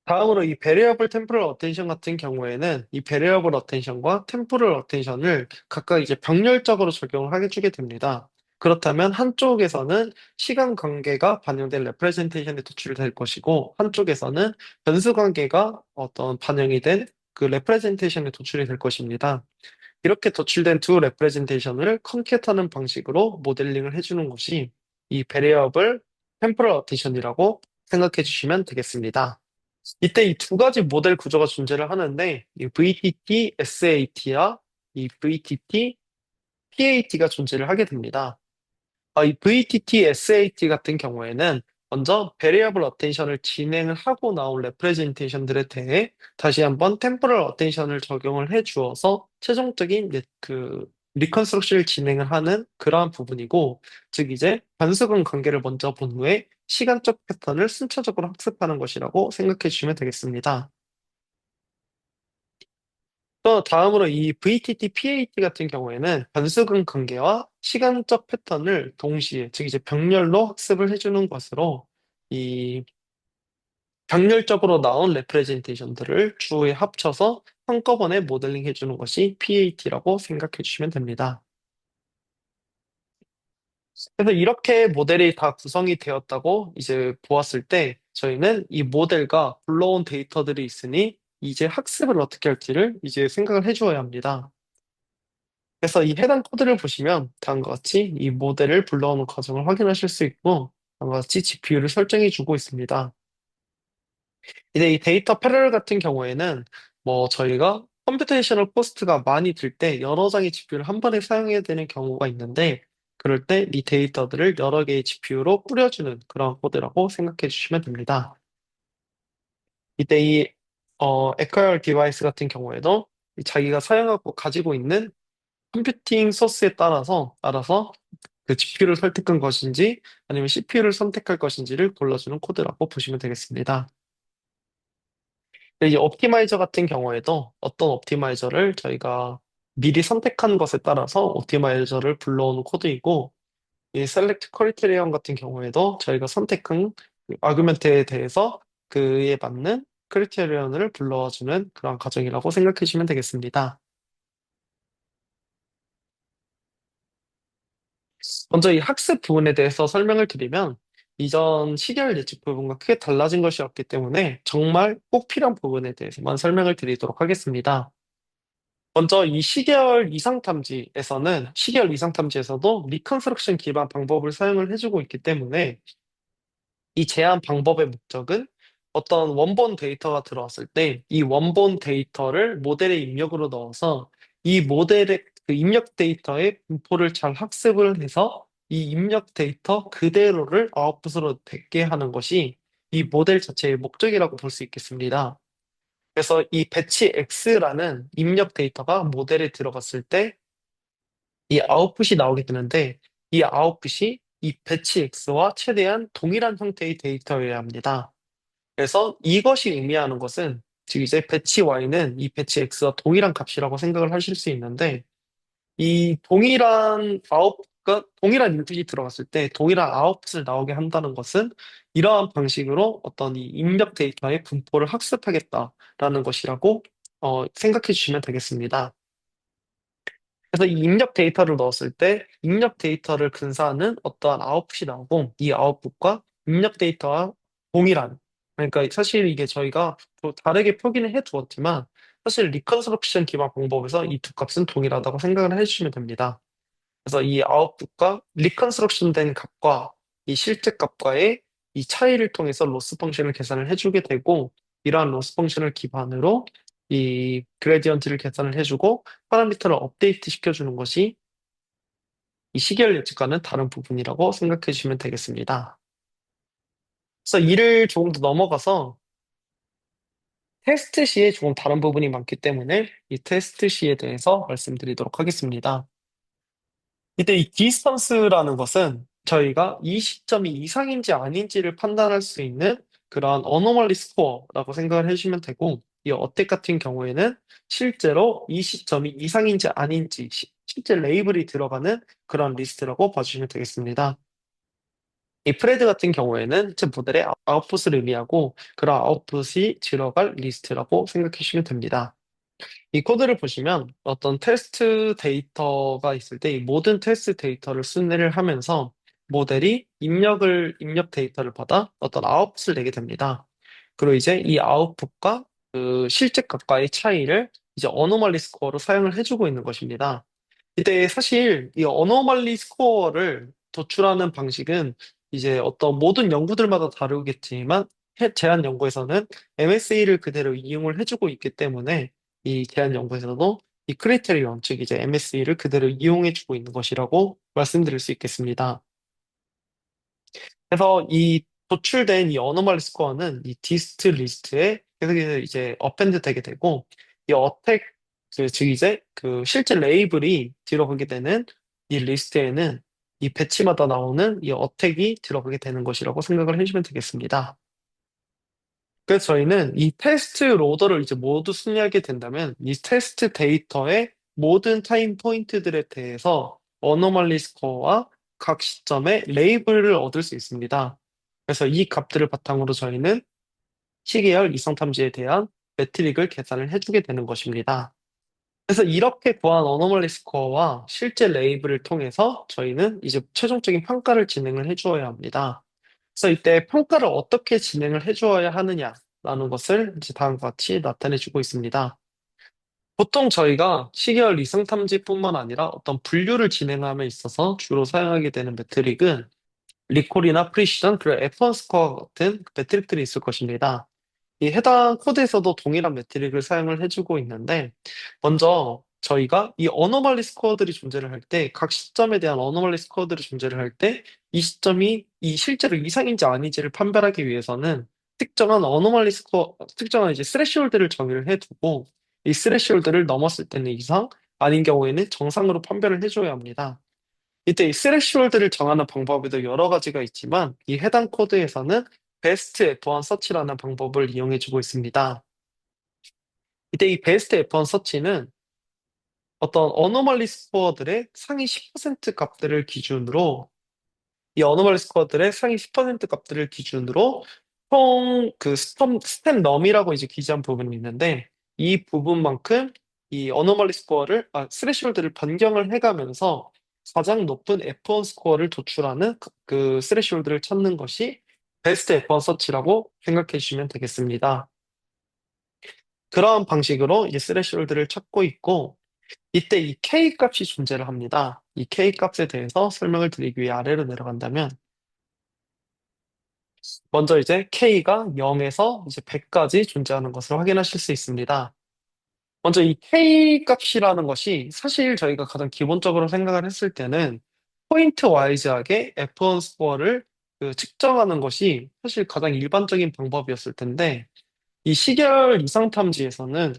다음으로 이 베리어블 템포럴 어텐션 같은 경우에는 이 베리어블 어텐션과 템포럴 어텐션을 각각 이제 병렬적으로 적용을 해주게 됩니다. 그렇다면 한쪽에서는 시간 관계가 반영된 레프레젠테이션에 도출될 것이고, 한쪽에서는 변수 관계가 어떤 반영이 된 그 레프레젠테이션에 도출이 될 것입니다. 이렇게 도출된 두 레프레젠테이션을 컨캣하는 방식으로 모델링을 해주는 것이 이 베리어블 템포럴 어텐션이라고 생각해 주시면 되겠습니다. 이때 이 두 가지 모델 구조가 존재를 하는데, 이 VTT SAT와 이 VTT PAT가 존재를 하게 됩니다. 이 VTT SAT 같은 경우에는 먼저 베리어블 어텐션을 진행을 하고 나온 레프레젠테이션들에 대해 다시 한번 템포럴 어텐션을 적용을 해 주어서 최종적인 그 리컨스트럭션을 진행을 하는 그러한 부분이고, 즉 이제 변수간 관계를 먼저 본 후에 시간적 패턴을 순차적으로 학습하는 것이라고 생각해 주시면 되겠습니다. 또 다음으로 이 VTT, PAT 같은 경우에는 변수근 관계와 시간적 패턴을 동시에, 즉 이제 병렬로 학습을 해주는 것으로 이 병렬적으로 나온 레프레젠테이션들을 주에 합쳐서 한꺼번에 모델링 해주는 것이 PAT라고 생각해 주시면 됩니다. 그래서 이렇게 모델이 다 구성이 되었다고 이제 보았을 때 저희는 이 모델과 불러온 데이터들이 있으니 이제 학습을 어떻게 할지를 이제 생각을 해주어야 합니다. 그래서 이 해당 코드를 보시면 다음과 같이 이 모델을 불러오는 과정을 확인하실 수 있고, 다음과 같이 GPU를 설정해 주고 있습니다. 이제 이 데이터 패러럴 같은 경우에는 뭐 저희가 컴퓨테이셔널 코스트가 많이 들 때 여러 장의 GPU를 한 번에 사용해야 되는 경우가 있는데, 그럴 때 이 데이터들을 여러 개의 GPU로 뿌려주는 그런 코드라고 생각해 주시면 됩니다. 이때 이 에커열 디바이스 같은 경우에도 자기가 사용하고 가지고 있는 컴퓨팅 소스에 따라서 알아서 그 GPU를 선택한 것인지 아니면 CPU를 선택할 것인지를 골라주는 코드라고 보시면 되겠습니다. 이제 옵티마이저 같은 경우에도 어떤 옵티마이저를 저희가 미리 선택한 것에 따라서 옵티마이저를 불러오는 코드이고, 이 셀렉트 크리테리언 같은 경우에도 저희가 선택한 그 아규멘트에 대해서 그에 맞는 크리테리언을 불러주는 그런 과정이라고 생각해 주시면 되겠습니다. 먼저 이 학습 부분에 대해서 설명을 드리면, 이전 시계열 예측 부분과 크게 달라진 것이 없기 때문에 정말 꼭 필요한 부분에 대해서만 설명을 드리도록 하겠습니다. 먼저 이 시계열 이상 탐지에서는 시계열 이상 탐지에서도 리컨스트럭션 기반 방법을 사용을 해주고 있기 때문에 이 제한 방법의 목적은 어떤 원본 데이터가 들어왔을 때 이 원본 데이터를 모델에 입력으로 넣어서 이 모델의 그 입력 데이터의 분포를 잘 학습을 해서 이 입력 데이터 그대로를 아웃풋으로 되게 하는 것이 이 모델 자체의 목적이라고 볼 수 있겠습니다. 그래서 이 배치 X라는 입력 데이터가 모델에 들어갔을 때 이 아웃풋이 나오게 되는데 이 아웃풋이 이 배치 X와 최대한 동일한 형태의 데이터여야 합니다. 그래서 이것이 의미하는 것은 즉 이제 배치 Y는 이 배치 X와 동일한 값이라고 생각을 하실 수 있는데 이 동일한 아웃풋과 동일한 인풋이 들어갔을 때 동일한 아웃풋을 나오게 한다는 것은 이러한 방식으로 어떤 이 입력 데이터의 분포를 학습하겠다라는 것이라고 생각해 주시면 되겠습니다. 그래서 이 입력 데이터를 넣었을 때 입력 데이터를 근사하는 어떠한 아웃풋이 나오고 이 아웃풋과 입력 데이터와 동일한 그러니까 사실 이게 저희가 또 다르게 표기는 해 두었지만 사실 리컨스트럭션 기반 방법에서 이 두 값은 동일하다고 생각을 해주시면 됩니다. 그래서 이 아웃풋과 리컨스트럭션 된 값과 이 실제 값과의 이 차이를 통해서 로스 펑션을 계산을 해주게 되고 이러한 로스 펑션을 기반으로 이 그레디언트를 계산을 해주고 파라미터를 업데이트 시켜주는 것이 이 시계열 예측과는 다른 부분이라고 생각해 주시면 되겠습니다. 그래서 이를 조금 더 넘어가서 테스트 시에 조금 다른 부분이 많기 때문에 이 테스트 시에 대해서 말씀드리도록 하겠습니다. 이때 이 디스턴스라는 것은 저희가 이 시점이 이상인지 아닌지를 판단할 수 있는 그러한 어노멀리 스코어라고 생각을 해주시면 되고 이 어택 같은 경우에는 실제로 이 시점이 이상인지 아닌지 실제 레이블이 들어가는 그런 리스트라고 봐주시면 되겠습니다. 이 프레드 같은 경우에는 제 모델의 아웃풋을 의미하고 그런 아웃풋이 들어갈 리스트라고 생각해 주시면 됩니다. 이 코드를 보시면 어떤 테스트 데이터가 있을 때 이 모든 테스트 데이터를 순회를 하면서 모델이 입력 데이터를 받아 어떤 아웃풋을 내게 됩니다. 그리고 이제 이 아웃풋과 그 실제 값과의 차이를 이제 어노멀리 스코어로 사용을 해주고 있는 것입니다. 이때 사실 이 어노멀리 스코어를 도출하는 방식은 이제 어떤 모든 연구들마다 다르겠지만 제한 연구에서는 MSA를 그대로 이용을 해주고 있기 때문에 이 제한 연구에서도 이 크리테리온, 즉 이제 MSA를 그대로 이용해주고 있는 것이라고 말씀드릴 수 있겠습니다. 그래서 이 도출된 이 어노멀리 스코어는 이 디스트 리스트에 계속 이제 어펜드 되게 되고 이 어택 즉 이제 그 실제 레이블이 들어가게 되는 이 리스트에는 이 배치마다 나오는 이 어택이 들어가게 되는 것이라고 생각을 해주시면 되겠습니다. 그래서 저희는 이 테스트 로더를 이제 모두 순위하게 된다면 이 테스트 데이터의 모든 타임 포인트들에 대해서 어노멀리 스코어와 각 시점의 레이블을 얻을 수 있습니다. 그래서 이 값들을 바탕으로 저희는 시계열 이성 탐지에 대한 매트릭을 계산을 해주게 되는 것입니다. 그래서 이렇게 구한 어노멀리 스코어와 실제 레이블을 통해서 저희는 이제 최종적인 평가를 진행을 해주어야 합니다. 그래서 이때 평가를 어떻게 진행을 해주어야 하느냐라는 것을 이제 다음과 같이 나타내주고 있습니다. 보통 저희가 시계열 이성 탐지뿐만 아니라 어떤 분류를 진행함에 있어서 주로 사용하게 되는 매트릭은 리콜이나 프리시전, 그리고 F1 스코어 같은 매트릭들이 있을 것입니다. 이 해당 코드에서도 동일한 매트릭을 사용을 해주고 있는데, 먼저 저희가 이 어노멀리 스코어들이 존재를 할 때, 각 시점에 대한 어노멀리 스코어들이 존재를 할 때, 이 시점이 이 실제로 이상인지 아닌지를 판별하기 위해서는 특정한 어노멀리 스코어, 특정한 이제 스레시홀드를 정의를 해두고, 이 스레시홀드를 넘었을 때는 이상, 아닌 경우에는 정상으로 판별을 해줘야 합니다. 이때 이 스레시홀드를 정하는 방법에도 여러 가지가 있지만 이 해당 코드에서는 베스트 F1 서치라는 방법을 이용해주고 있습니다. 이때 이 베스트 F1 서치는 어떤 어노멀리 스코어들의 상위 10% 값들을 기준으로 이 어노멀리 스코어들의 상위 10% 값들을 기준으로 총 그 스텝 넘이라고 이제 기재한 부분이 있는데 이 부분만큼 이 어노멀리 스코어를 스레시홀드를 변경을 해가면서 가장 높은 F1 스코어를 도출하는 그 스레시홀드를 찾는 것이 베스트 F1 서치라고 생각해 주시면 되겠습니다. 그러한 방식으로 이제 스레시홀드를 찾고 있고 이때 이 K 값이 존재를 합니다. 이 K 값에 대해서 설명을 드리기 위해 아래로 내려간다면, 먼저 이제 K가 0에서 이제 100까지 존재하는 것을 확인하실 수 있습니다. 먼저 이 K 값이라는 것이 사실 저희가 가장 기본적으로 생각을 했을 때는 포인트 와이즈하게 F1 스코어를 측정하는 것이 사실 가장 일반적인 방법이었을 텐데, 이 시계열 이상 탐지에서는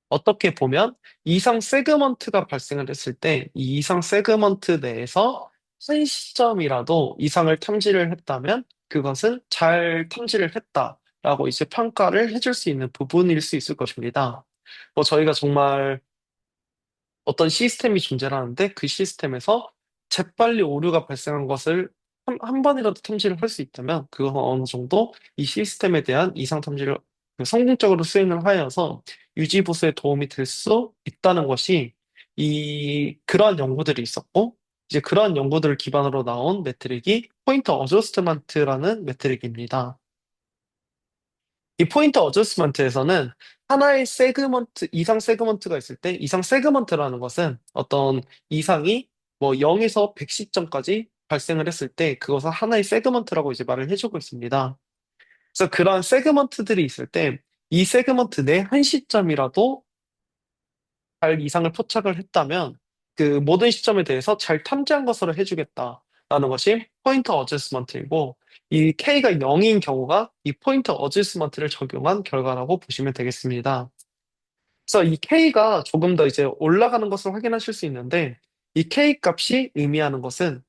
어떻게 보면 이상 세그먼트가 발생을 했을 때 이 이상 세그먼트 내에서 한 시점이라도 이상을 탐지를 했다면 그것은 잘 탐지를 했다라고 이제 평가를 해줄 수 있는 부분일 수 있을 것입니다. 뭐 저희가 정말 어떤 시스템이 존재하는데 그 시스템에서 재빨리 오류가 발생한 것을 한 번이라도 탐지를 할 수 있다면 그건 어느 정도 이 시스템에 대한 이상 탐지를 성공적으로 수행을 하여서 유지 보수에 도움이 될 수 있다는 것이 그러한 연구들이 있었고 이제 그러한 연구들을 기반으로 나온 매트릭이 포인터 어저스트먼트라는 매트릭입니다. 이 포인터 어저스먼트에서는 하나의 세그먼트, 이상 세그먼트가 있을 때, 이상 세그먼트라는 것은 어떤 이상이 뭐 0에서 100시점까지 발생을 했을 때, 그것은 하나의 세그먼트라고 이제 말을 해주고 있습니다. 그래서 그러한 세그먼트들이 있을 때, 이 세그먼트 내 한 시점이라도 잘 이상을 포착을 했다면, 그 모든 시점에 대해서 잘 탐지한 것으로 해주겠다라는 것이 포인터 어저스먼트이고, 이 K가 0인 경우가 이 포인터 어저스먼트를 적용한 결과라고 보시면 되겠습니다. 그래서 이 K가 조금 더 이제 올라가는 것을 확인하실 수 있는데, 이 K 값이 의미하는 것은,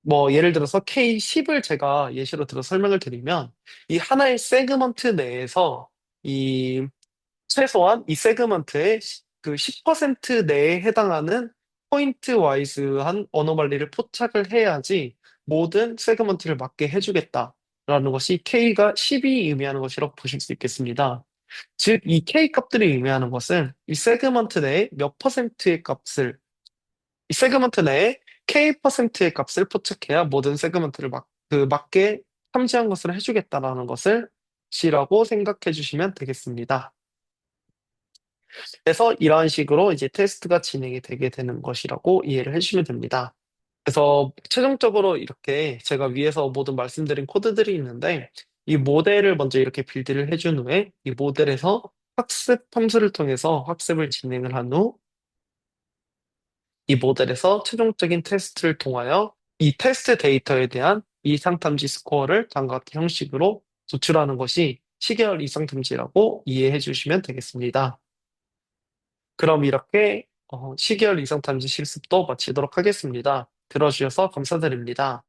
뭐 예를 들어서 K10을 제가 예시로 들어 설명을 드리면, 이 하나의 세그먼트 내에서 이 최소한 이 세그먼트의 그 10% 내에 해당하는 포인트 와이즈한 어노멀리를 포착을 해야지 모든 세그먼트를 맞게 해주겠다라는 것이 K가 10이 의미하는 것이라고 보실 수 있겠습니다. 즉, 이 K 값들이 의미하는 것은 이 세그먼트 내에 몇 퍼센트의 값을, 이 세그먼트 내에 K%의 값을 포착해야 모든 세그먼트를 맞게 탐지한 것을 해주겠다라는 것을 시라고 생각해 주시면 되겠습니다. 그래서 이러한 식으로 이제 테스트가 진행이 되게 되는 것이라고 이해를 해주시면 됩니다. 그래서 최종적으로 이렇게 제가 위에서 모든 말씀드린 코드들이 있는데 이 모델을 먼저 이렇게 빌드를 해준 후에 이 모델에서 학습 함수를 통해서 학습을 진행을 한 후 이 모델에서 최종적인 테스트를 통하여 이 테스트 데이터에 대한 이상 탐지 스코어를 다음과 같은 형식으로 도출하는 것이 시계열 이상 탐지라고 이해해 주시면 되겠습니다. 그럼 이렇게 시계열 이상 탐지 실습도 마치도록 하겠습니다. 들어주셔서 감사드립니다.